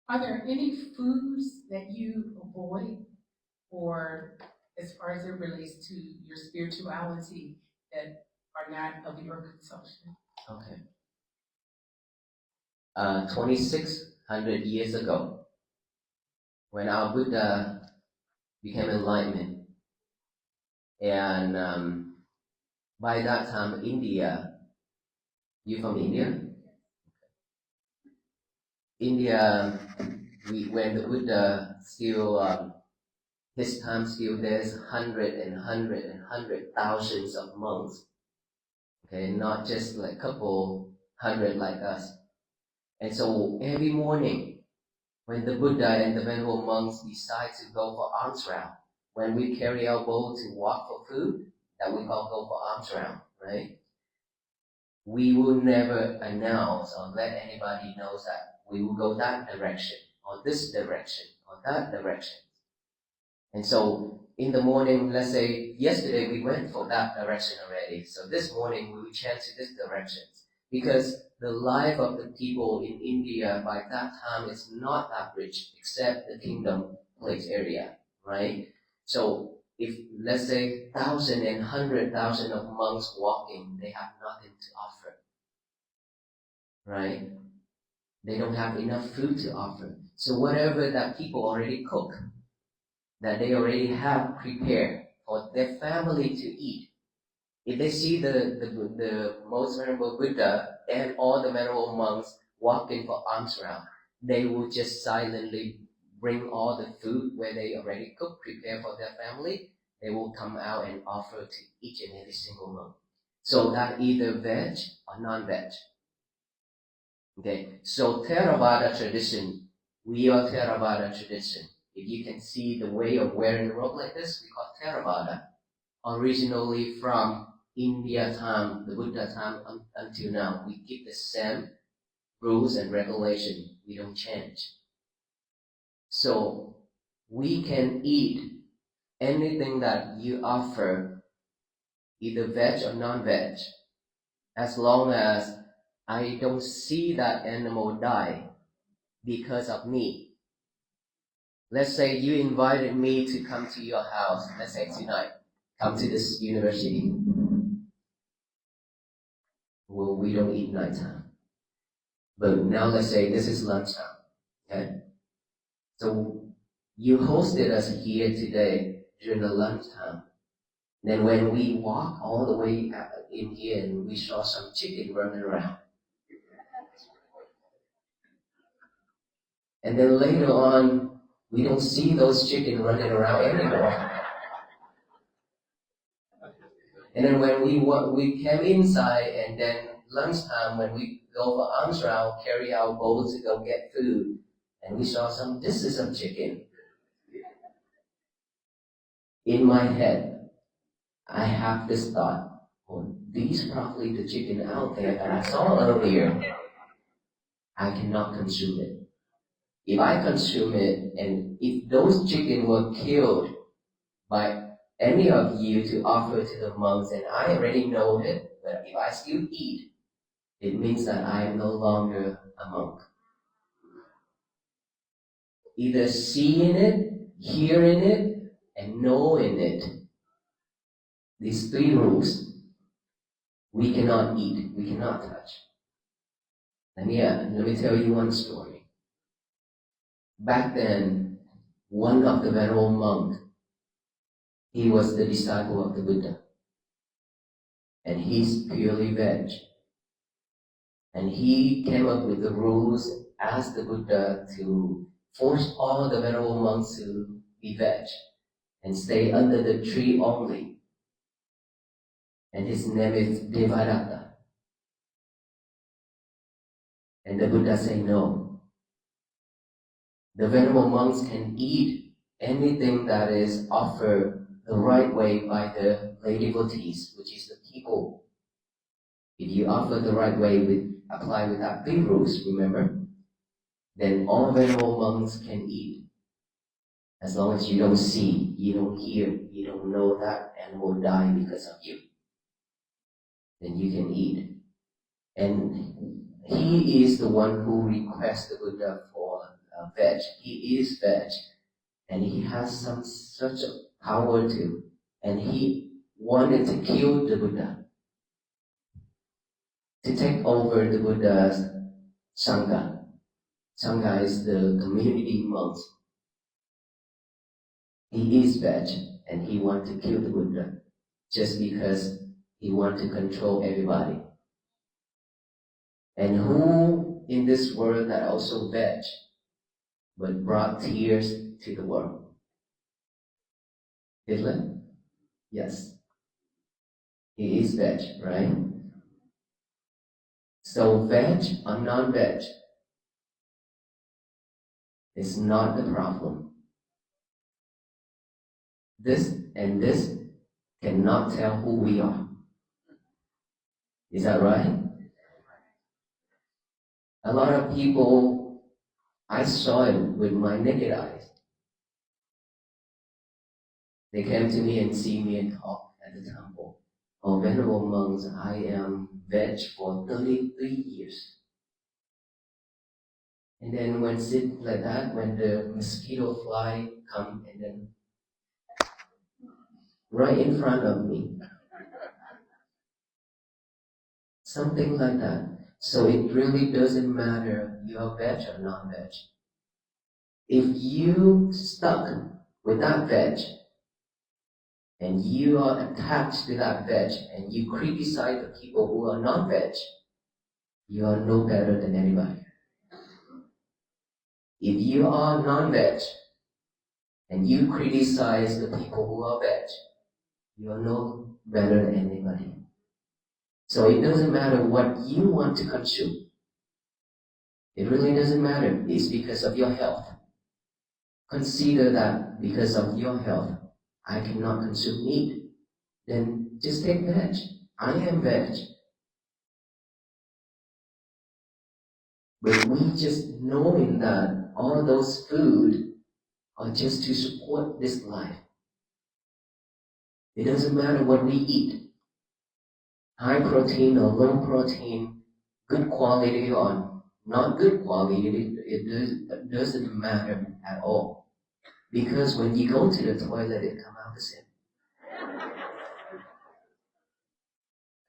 Are there any foods that you avoid, or as far as it relates to your spirituality, that are not of your consumption? Okay. 2,600 years ago, when our Buddha became enlightened, and by that time, India, you from India? India, when the Buddha still, his time still, there's hundred thousands of monks. Okay, not just like couple hundred like us. And so every morning, when the Buddha and the venerable monks decide to go for alms round, when we carry our bowl to walk for food, that we call go for alms round, right? We will never announce or let anybody know that we will go that direction, or this direction, or that direction. And so in the morning, let's say yesterday we went for that direction already, so this morning we will change to this direction. Because the life of the people in India by that time is not that rich, except the kingdom place area, right? So if, let's say, 1,000 and 100,000 of monks walking, they have nothing to offer, right? They don't have enough food to offer. So whatever that people already cook, that they already have prepared for their family to eat, if they see the most venerable Buddha and all the venerable monks walking for alms round, they will just silently bring all the food where they already cooked, prepare for their family. They will come out and offer to each and every single monk. So that either veg or non-veg. Okay, so Theravada tradition, we are Theravada tradition. If you can see the way of wearing a robe like this, we call Theravada. Originally from India time, the Buddha time until now, we keep the same rules and regulation. We don't change. So we can eat anything that you offer, either veg or non-veg, as long as I don't see that animal die because of me. Let's say you invited me to come to your house, let's say tonight, come to this university. Well, we don't eat nighttime. But now let's say this is lunchtime, okay? So you hosted us here today during the lunchtime. Then when we walk all the way in here and we saw some chicken running around. And then later on, we don't see those chicken running around anymore. And then when we came inside, and then lunchtime when we go for alms round, carry our bowls to go get food, and we saw this is some chicken. In my head, I have this thought, oh, these probably the chicken out there that I saw earlier. I cannot consume it. If I consume it, and if those chicken were killed by any of you to offer to the monks, and I already know it, But if I still eat, it means that I am no longer a monk. Either seeing it, hearing it, and knowing it. These three rules. We cannot eat, we cannot touch. Let me tell you one story. Back then, one of the venerable monk, he was the disciple of the Buddha. And he's purely veg. And he came up with the rules, asked the Buddha to force all the venerable monks to be veg and stay under the tree only. And his name is Devadatta. And the Buddha said no. The venerable monks can eat anything that is offered the right way by the lay devotees, which is the people. If you offer the right way apply without three rules, remember, then all venerable monks can eat. As long as you don't see, you don't hear, you don't know that animal died because of you, then you can eat. And he is the one who requests the Buddha for veg. He is veg, and he has such a power too. And he wanted to kill the Buddha, to take over the Buddha's Sangha. Sangha is the community monks. He is veg, and he wants to kill the Buddha just because he wants to control everybody. And who in this world that also veg, but brought tears to the world? Hitler? Yes. He is veg, right? So veg or non-veg is not the problem. This and this cannot tell who we are. Is that right? A lot of people, I saw it with my naked eyes. They came to me and see me and talk at the temple. Oh, venerable monks, I am veg for 33 years. And then when sit like that, when the mosquito fly come and then right in front of me, something like that. So it really doesn't matter you're veg or non-veg. If you stuck with that veg, and you are attached to that veg, and you criticize the people who are non-veg, you are no better than anybody. If you are non-veg, and you criticize the people who are veg, you are no better than anybody. So it doesn't matter what you want to consume. It really doesn't matter. It's because of your health. Consider that because of your health, I cannot consume meat. Then just take veg. I am veg. But we just knowing that all those food are just to support this life. It doesn't matter what we eat. High protein or low protein, good quality or not good quality, it doesn't matter at all. Because when you go to the toilet, it comes out the same.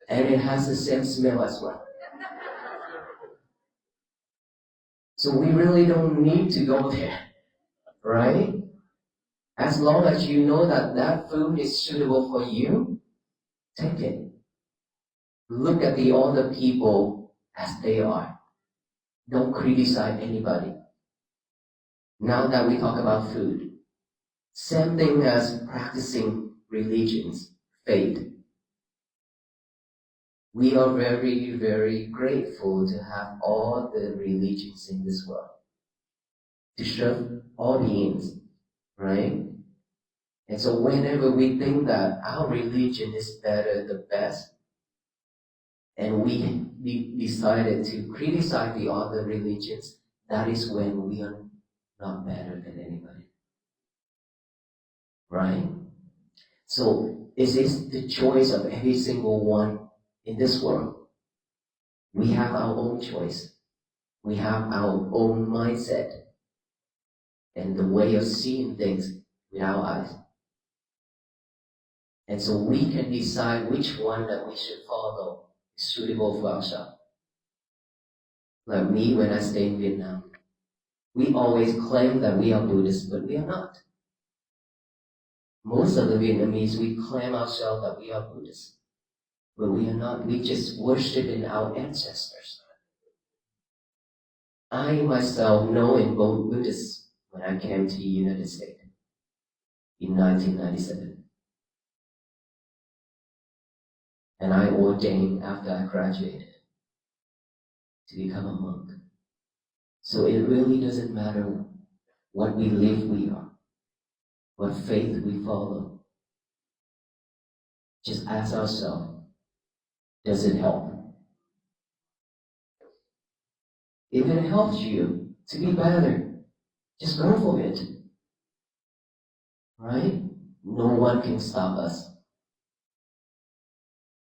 And it has the same smell as well. So we really don't need to go there, right? As long as you know that that food is suitable for you, take it. Look at the other people as they are. Don't criticize anybody. Now that we talk about food, same thing as practicing religions, faith. We are very, very grateful to have all the religions in this world, to serve all beings, right? And so whenever we think that our religion is better, the best, and we decided to criticize the other religions, that is when we are not better than anybody. Right? So it is the choice of every single one in this world, we have our own choice. We have our own mindset and the way of seeing things with our eyes. And so we can decide which one that we should follow is suitable for ourselves. Like me, when I stay in Vietnam, we always claim that we are Buddhists, but we are not. Most of the Vietnamese, we claim ourselves that we are Buddhists, but we are not. We just worship in our ancestors. I myself know in both Buddhists when I came to the United States in 1997. And I ordained after I graduated to become a monk. So it really doesn't matter what belief we are, what faith we follow. Just ask ourselves, does it help? If it helps you to be better, just go for it. Right? No one can stop us.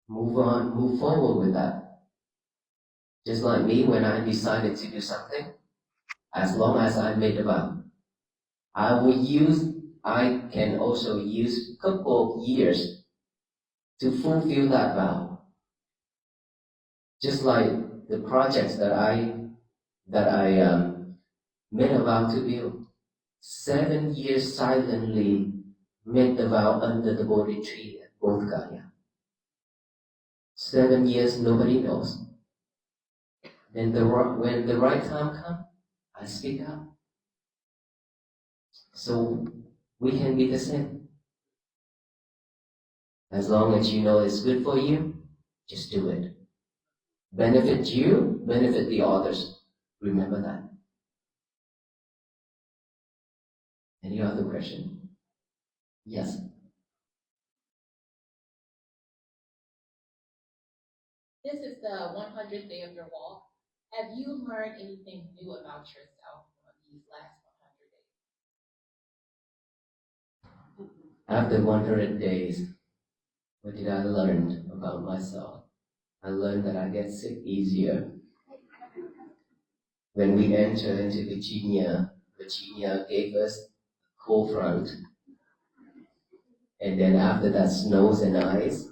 Move on, move forward with that. Just like me, when I decided to do something, as long as I made a vow, I can also use a couple of years to fulfill that vow. Just like the projects that I made a vow to build. 7 years silently made the vow under the Bodhi tree at Bodh Gaya. 7 years, nobody knows. Then when the right time comes, I speak up. So we can be the same. As long as you know it's good for you, just do it. Benefit you, benefit the others. Remember that. Any other question? Yes. This is the 100th day of your walk. Have you learned anything new about yourself on these last 100 days? After 100 days, what did I learn about myself? I learned that I get sick easier. When we entered into Virginia gave us a cold front. And then after that, snows and ice.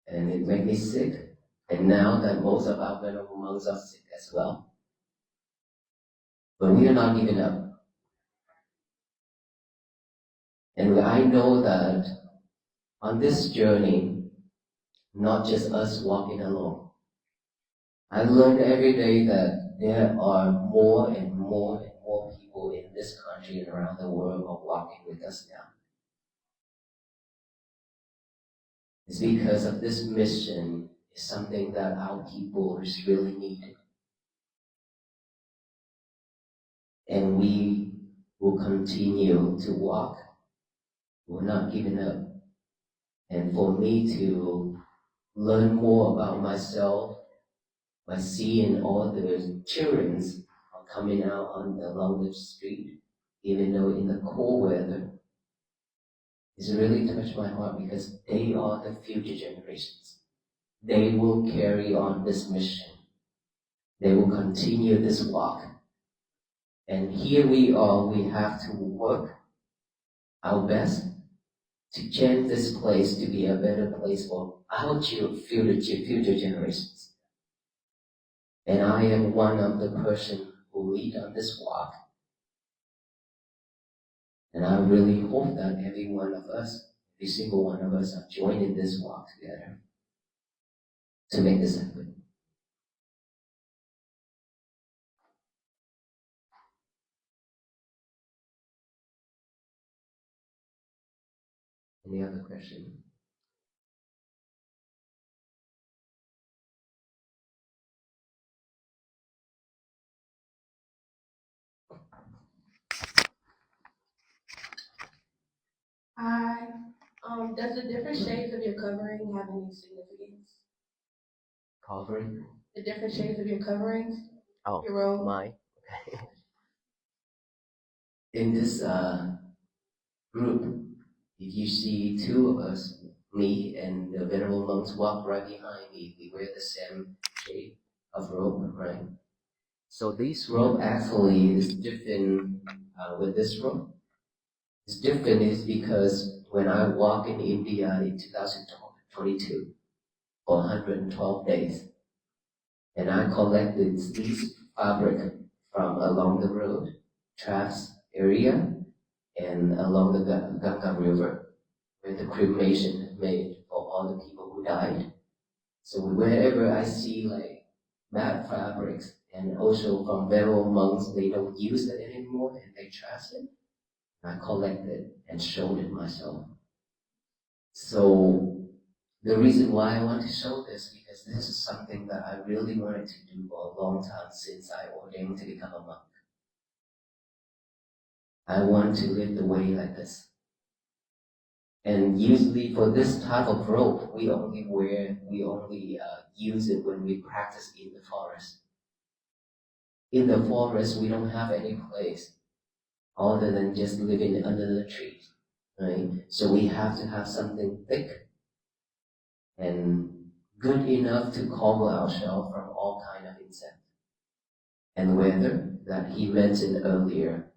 And it made me sick. And now that most of our venerable monks are sick as well. But we are not giving up. And I know that on this journey, not just us walking alone. I learned every day that there are more and more and more people in this country and around the world are walking with us now. It's because of this mission is something that our people is really needed. And we will continue to walk. We're not giving up. And for me to learn more about myself by seeing all the children are coming out along the street, even though in the cold weather, it's really touched my heart because they are the future generations. They will carry on this mission. They will continue this walk. And here we are, we have to work our best to change this place to be a better place for our future generations. And I am one of the person who lead on this walk. And I really hope that every one of us, every single one of us are joining this walk together to make this happen. Any other question? Hi. Does the different shades of your covering have any significance? Covering? The different shades of your coverings? Oh, your robe? mine. Okay. In this group, if you see two of us me and the venerable monks walk right behind me. We wear the same shape of robe, right? So this robe actually is different with this robe. It's different is because when I walk in India in 2022 for 112 days, and I collected this fabric from along the road, Tras area, and along the Ganga River, where the cremation is made for all the people who died. So wherever I see like bad fabrics, and also from venerable monks, they don't use it anymore and they trash it, I collect it and show it myself. So the reason why I want to show this, because this is something that I really wanted to do for a long time since I ordained to become a monk. I want to live the way like this. And usually for this type of robe, we only use it when we practice in the forest. In the forest, we don't have any place other than just living under the trees, right? So we have to have something thick and good enough to cover ourselves from all kind of insects. And weather that he mentioned earlier,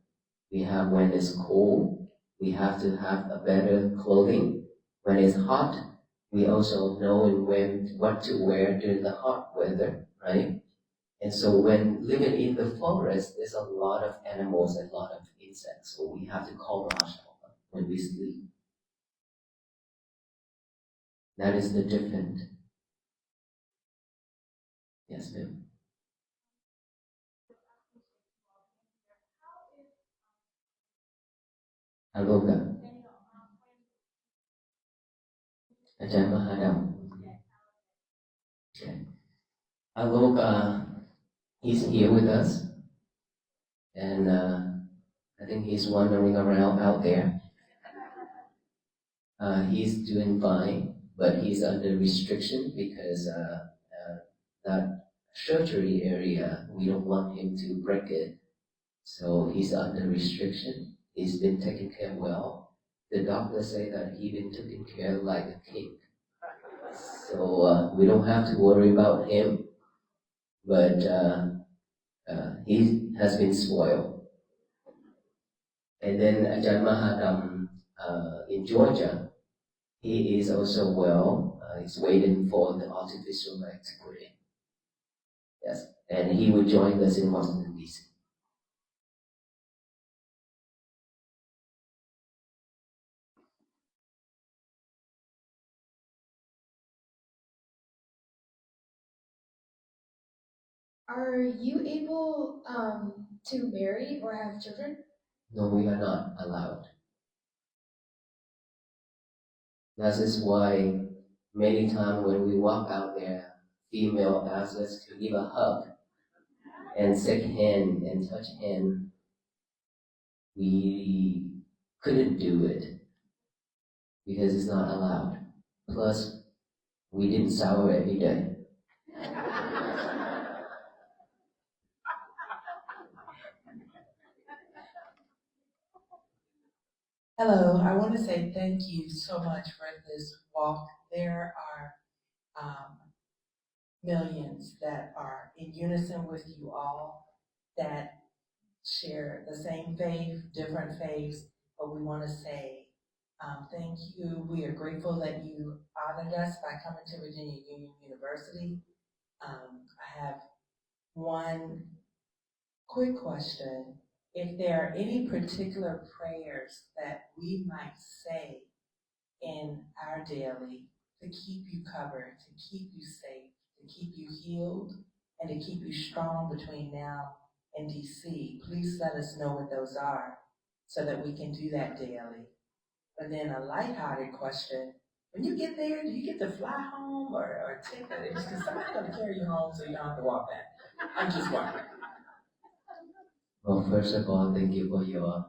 we have when it's cold, we have to have a better clothing. When it's hot, we also know what to wear during the hot weather, right? And so when living in the forest, there's a lot of animals and a lot of insects, so we have to cover ourselves when we sleep. That is the difference. Yes, ma'am. Aloka. Ajahn Mahadam. Okay. Aloka, he's here with us, and I think he's wandering around out there. He's doing fine, but he's under restriction because that surgery area, we don't want him to break it. So he's under restriction. He's been taken care well. The doctors say that he's been taken care like a king. So we don't have to worry about him, but he has been spoiled. And then Ajahn Mahadam in Georgia, he is also well. He's waiting for the artificial leg to put in. Yes, and he will join us in Washington, D.C. Are you able to marry or have children? No, we are not allowed. That is why many times when we walk out there, female asks us to give a hug and shake hand and touch hand. We couldn't do it because it's not allowed. Plus, we didn't shower every day. Hello, I want to say thank you so much for this walk. There are millions that are in unison with you all that share the same faith, different faiths, but we want to say thank you. We are grateful that you honored us by coming to Virginia Union University. I have one quick question. If there are any particular prayers that we might say in our daily to keep you covered, to keep you safe, to keep you healed, and to keep you strong between now and DC, please let us know what those are so that we can do that daily. And then a lighthearted question, when you get there, do you get to fly home or take it? Is somebody going to carry you home so you don't have to walk back? I'm just wondering. Well, first of all, thank you for your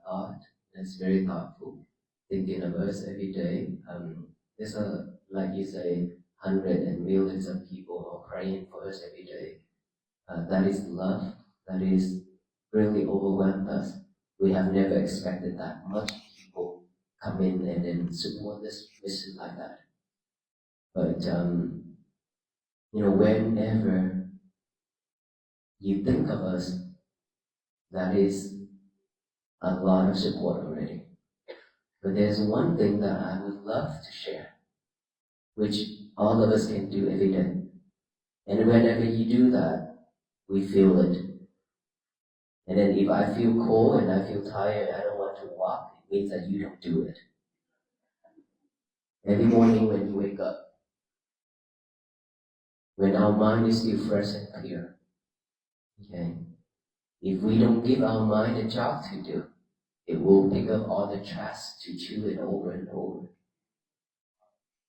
thought. That's very thoughtful. Thinking of us every day. There's like you say, hundreds and millions of people are praying for us every day. That is love. That is really overwhelmed us. We have never expected that much people come in and then support this mission like that. But whenever you think of us, that is a lot of support already. But there's one thing that I would love to share, which all of us can do every day. And whenever you do that, we feel it. And then if I feel cold and I feel tired, I don't want to walk, it means that you don't do it. Every morning when you wake up, when our mind is still fresh and clear, okay, if we don't give our mind a job to do, it will pick up all the trash to chew it over and over.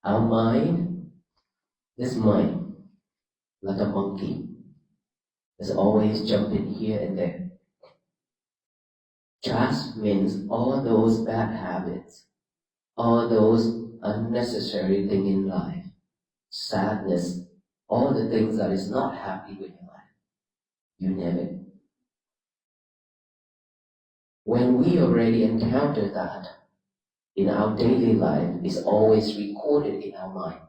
Our mind, this mind, like a monkey, is always jumping here and there. Trash means all those bad habits, all those unnecessary things in life, sadness, all the things that is not happy with your life. You name it. When we already encounter that in our daily life, it's always recorded in our mind.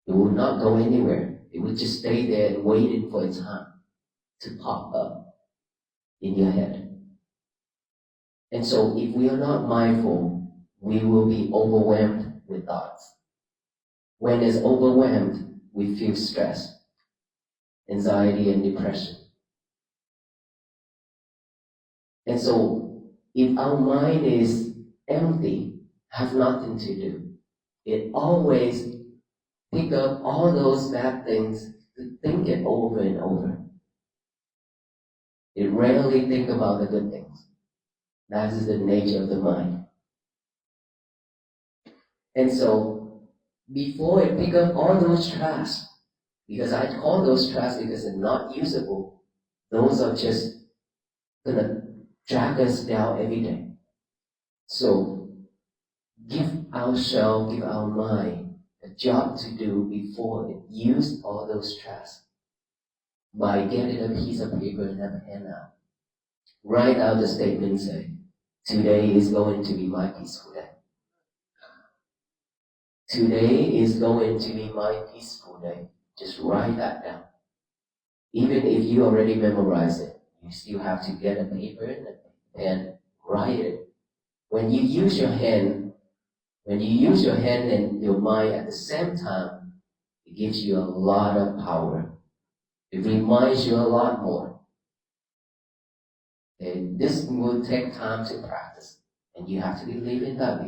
It will not go anywhere. It will just stay there and waiting for its time to pop up in your head. And so if we are not mindful, we will be overwhelmed with thoughts. When it's overwhelmed, we feel stress, anxiety, and depression. And so if our mind is empty, have nothing to do, it always pick up all those bad things to think it over and over. It rarely think about the good things. That is the nature of the mind. And so before it pick up all those trash, because I call those trash because they're not usable, those are just gonna drag us down every day. So give ourselves, give our mind a job to do before it used all those trash. By getting a piece of paper and a pen out. Write out the statement, say, today is going to be my peaceful day. Today is going to be my peaceful day. Just write that down. Even if you already memorize it, you still have to get a paper and a pen, write it. When you use your hand and your mind at the same time, it gives you a lot of power. It reminds you a lot more. And this will take time to practice. And you have to believe in that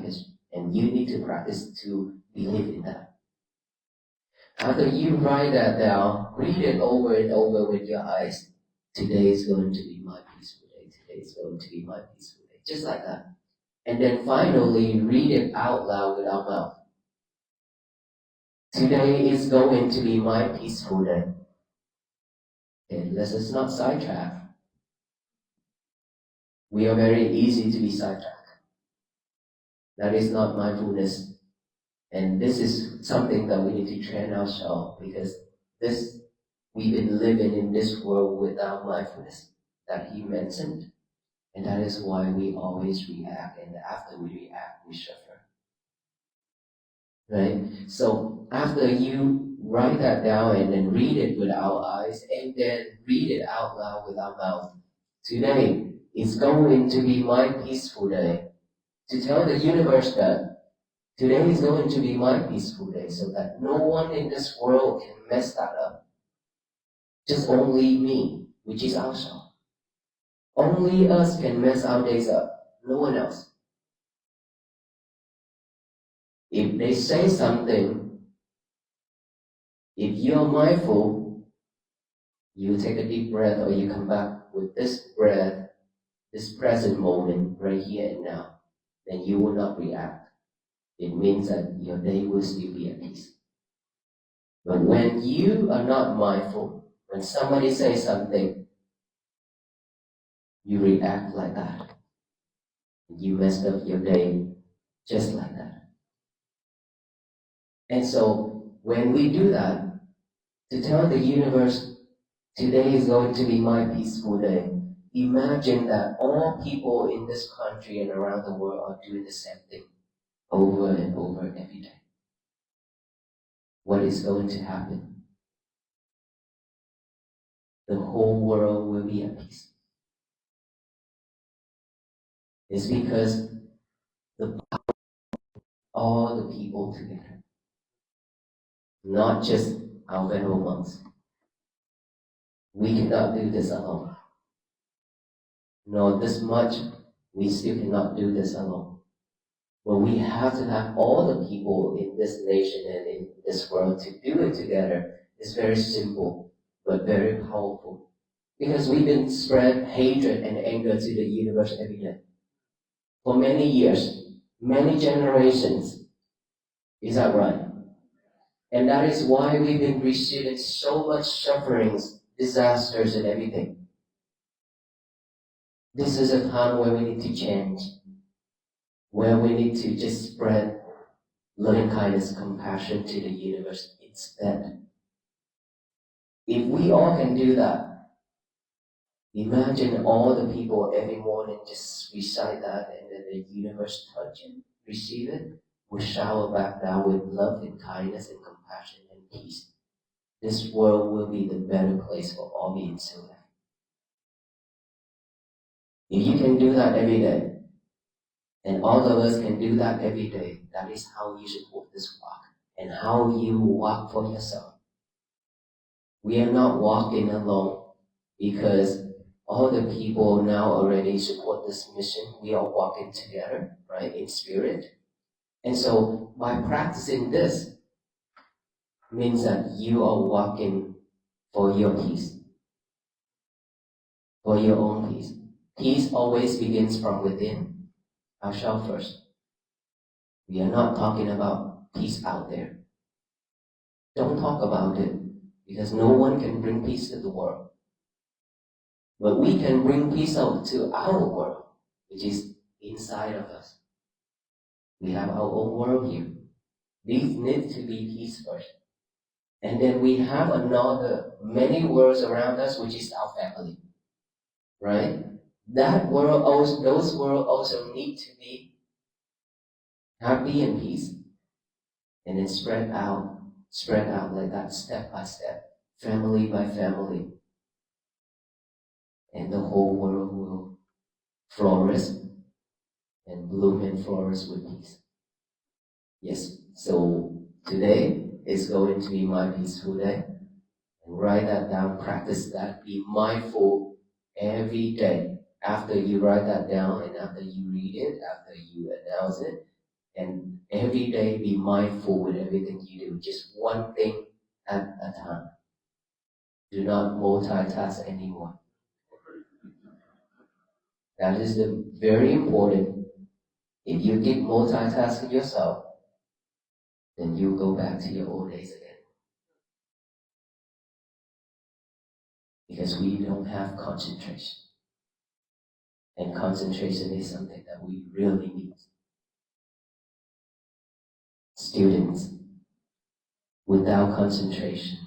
and you need to practice to believe in that. After you write that down, read it over and over with your eyes. Today is going to be my peaceful day. Today is going to be my peaceful day. Just like that. And then finally, read it out loud with our mouth. Today is going to be my peaceful day. And let us not sidetrack. We are very easy to be sidetracked. That is not mindfulness. And this is something that we need to train ourselves because we've been living in this world without mindfulness that he mentioned. And that is why we always react, and after we react, we suffer. Right? So after you write that down and then read it with our eyes and then read it out loud with our mouth. Today is going to be my peaceful day. To tell the universe that today is going to be my peaceful day so that no one in this world can mess that up. Just only me, which is ourselves. Only us can mess our days up, no one else. If they say something, if you're mindful, you take a deep breath or you come back with this breath, this present moment right here and now, then you will not react. It means that your day will still be at peace. But when you are not mindful, when somebody says something, you react like that. You messed up your day just like that. And so when we do that, to tell the universe, today is going to be my peaceful day, imagine that all people in this country and around the world are doing the same thing over and over every day. What is going to happen? The whole world will be at peace. It's because all the people together, not just our venerable monks. We cannot do this alone. No, this much, we still cannot do this alone. But we have to have all the people in this nation and in this world to do it together. It's very simple, but very powerful. Because we've been spread hatred and anger to the universe every day. For many years, many generations. Is that right? And that is why we've been receiving so much sufferings, disasters, and everything. This is a time where we need to change, where we need to just spread loving kindness, compassion to the universe instead. If we all can do that, imagine all the people every morning just recite that, and then the universe touch it, receive it, will shower back down with love and kindness and compassion and peace. This world will be the better place for all beings to live. If you can do that every day, and all of us can do that every day, that is how you should walk this walk, and how you walk for yourself. We are not walking alone because all the people now already support this mission. We are walking together, right, in spirit. And so by practicing this means that you are walking for your peace, for your own peace. Peace always begins from within, ourselves first. We are not talking about peace out there. Don't talk about it, because no one can bring peace to the world. But we can bring peace out to our world, which is inside of us. We have our own world here. These need to be peace first. And then we have another, many worlds around us, which is our family. Right? That world also, those worlds also need to be happy and peace. And then spread out like that, step by step, family by family. And the whole world will flourish and bloom and flourish with peace. Yes, so today is going to be my peaceful day. And write that down, practice that, be mindful every day. After you write that down and after you read it, after you announce it, and every day be mindful with everything you do. Just one thing at a time. Do not multitask anymore. That is very important. If you keep multitasking yourself, then you go back to your old days again. Because we don't have concentration. And concentration is something that we really need. Students, without concentration,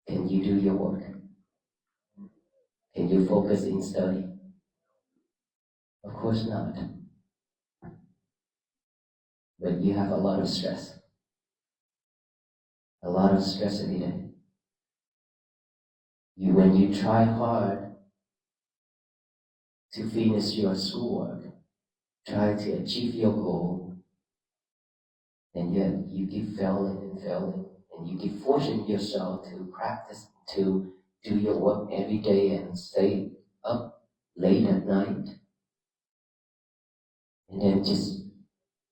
can you do your work? Can you focus in study? Of course not. But you have a lot of stress. A lot of stress every day. When you try hard to finish your schoolwork, try to achieve your goal, and yet you keep failing and failing, and you keep forcing yourself to practice, to do your work every day and stay up late at night, and then just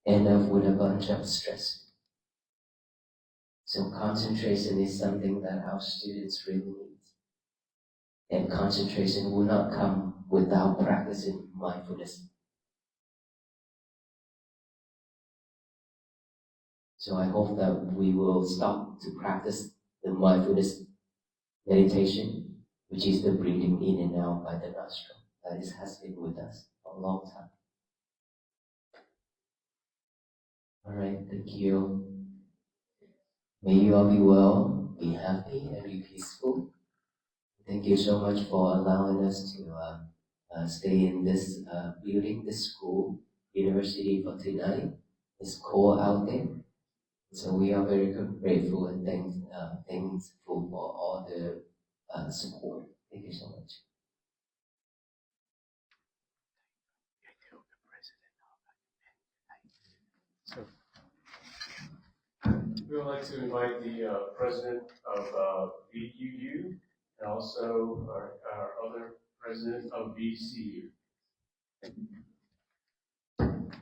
end up with a bunch of stress. So concentration is something that our students really need. And concentration will not come without practicing mindfulness. So I hope that we will stop to practice the mindfulness meditation, which is the breathing in and out by the nostril. That has been with us for a long time. All right, thank you. May you all be well, be happy, and be peaceful. Thank you so much for allowing us to stay in this building, this school, university for tonight. It's cold out there. So we are very grateful and thankful for all the support. Thank you so much. We would like to invite the president of VUU and also our other president of VCU.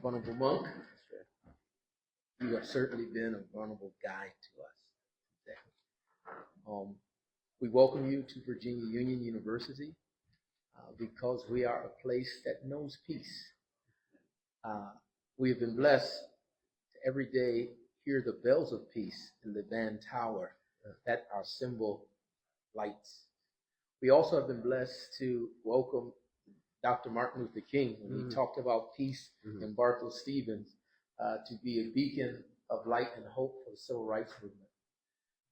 Vulnerable Monk, you have certainly been a vulnerable guide to us today. We welcome you to Virginia Union University because we are a place that knows peace. We have been blessed to every day hear the bells of peace in the Van Tower that our symbol lights. We also have been blessed to welcome Dr. Martin Luther King when he talked about peace and Bartol Stevens to be a beacon of light and hope for the civil rights movement.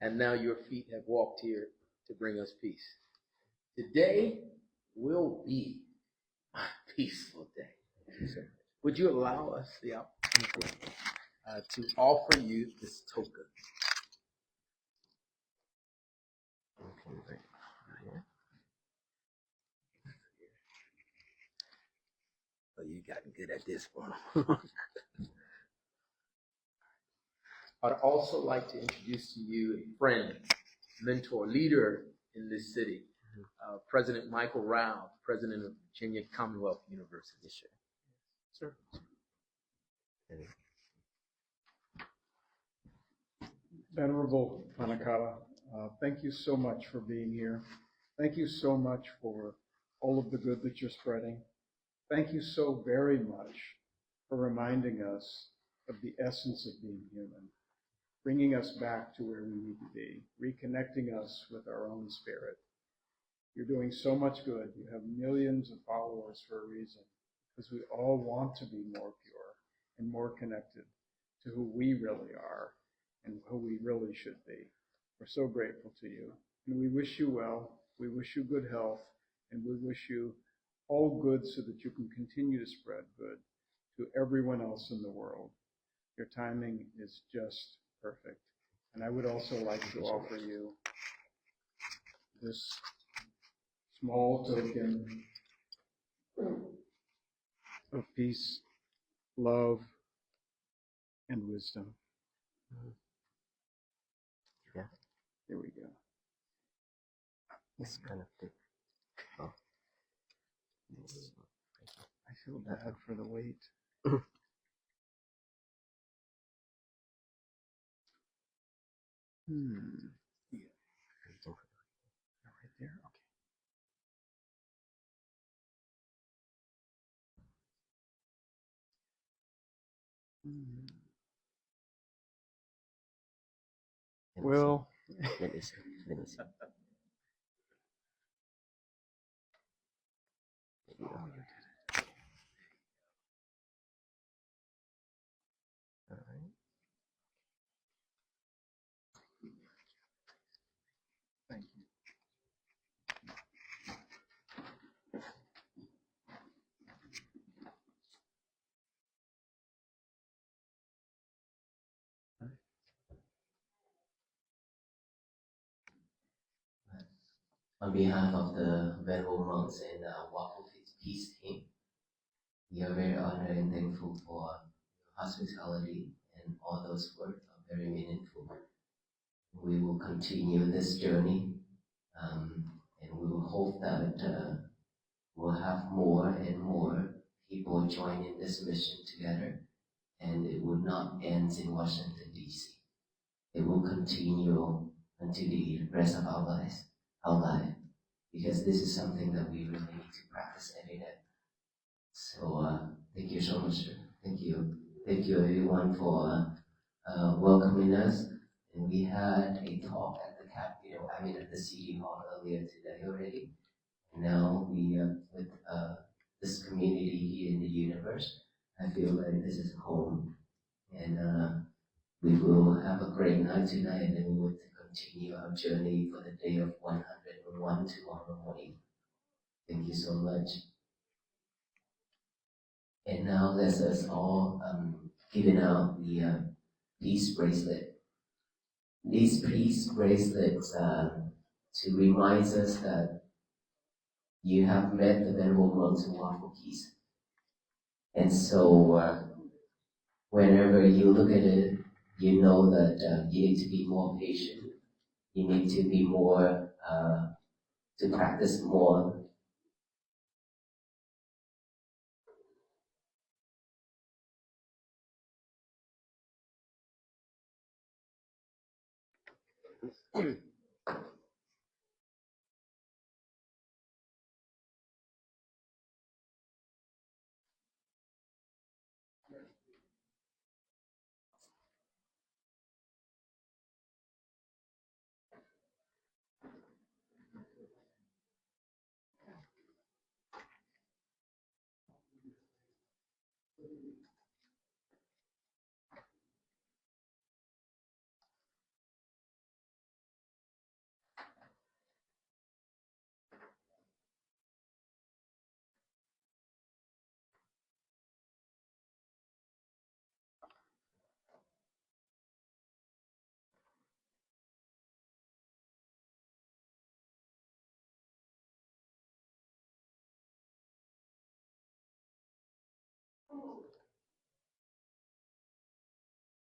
And now your feet have walked here to bring us peace. Today will be a peaceful day. Would you allow us the opportunity to offer you this token? Oh, you gotten good at this one. I'd also like to introduce to you a friend, mentor, leader in this city, President Michael Rao, President of Virginia Commonwealth University. Sir. Venerable Panakala, thank you so much for being here. Thank you so much for all of the good that you're spreading. Thank you so very much for reminding us of the essence of being human, bringing us back to where we need to be, reconnecting us with our own spirit. You're doing so much good. You have millions of followers for a reason, because we all want to be more pure and more connected to who we really are and who we really should be. We're so grateful to you. And we wish you well. We wish you good health. And we wish you all good so that you can continue to spread good to everyone else in the world. Your timing is just perfect. And I would also like to offer you this small token of peace, love, and wisdom. Yeah. Here we go. It's kind of thick. Oh. I feel bad for the weight. Yeah. Right there? Okay. Well, Let me see. Let me see. oh, you did it. All right. Thank you. On behalf of the Venerable Monks and Walk of Peace team, we are very honored and thankful for hospitality, and all those words are very meaningful. We will continue this journey, and we will hope that we'll have more and more people joining this mission together, and it will not end in Washington, D.C. It will continue until the rest of our life, because this is something that we really need to practice every day. So thank you so much, sir. Thank you. Thank you everyone for welcoming us. And we had a talk at at the City Hall earlier today already. And now we, with this community here in the universe, I feel like this is home. And we will have a great night tonight, and then we will continue our journey for the day of 100 one tomorrow morning. Thank you so much. And now let us all giving out the peace bracelet. These peace bracelets to remind us that you have met the Venerable Monks of Waffle Keys. And so whenever you look at it, you know that you need to be more patient. You need to be more, to practice more.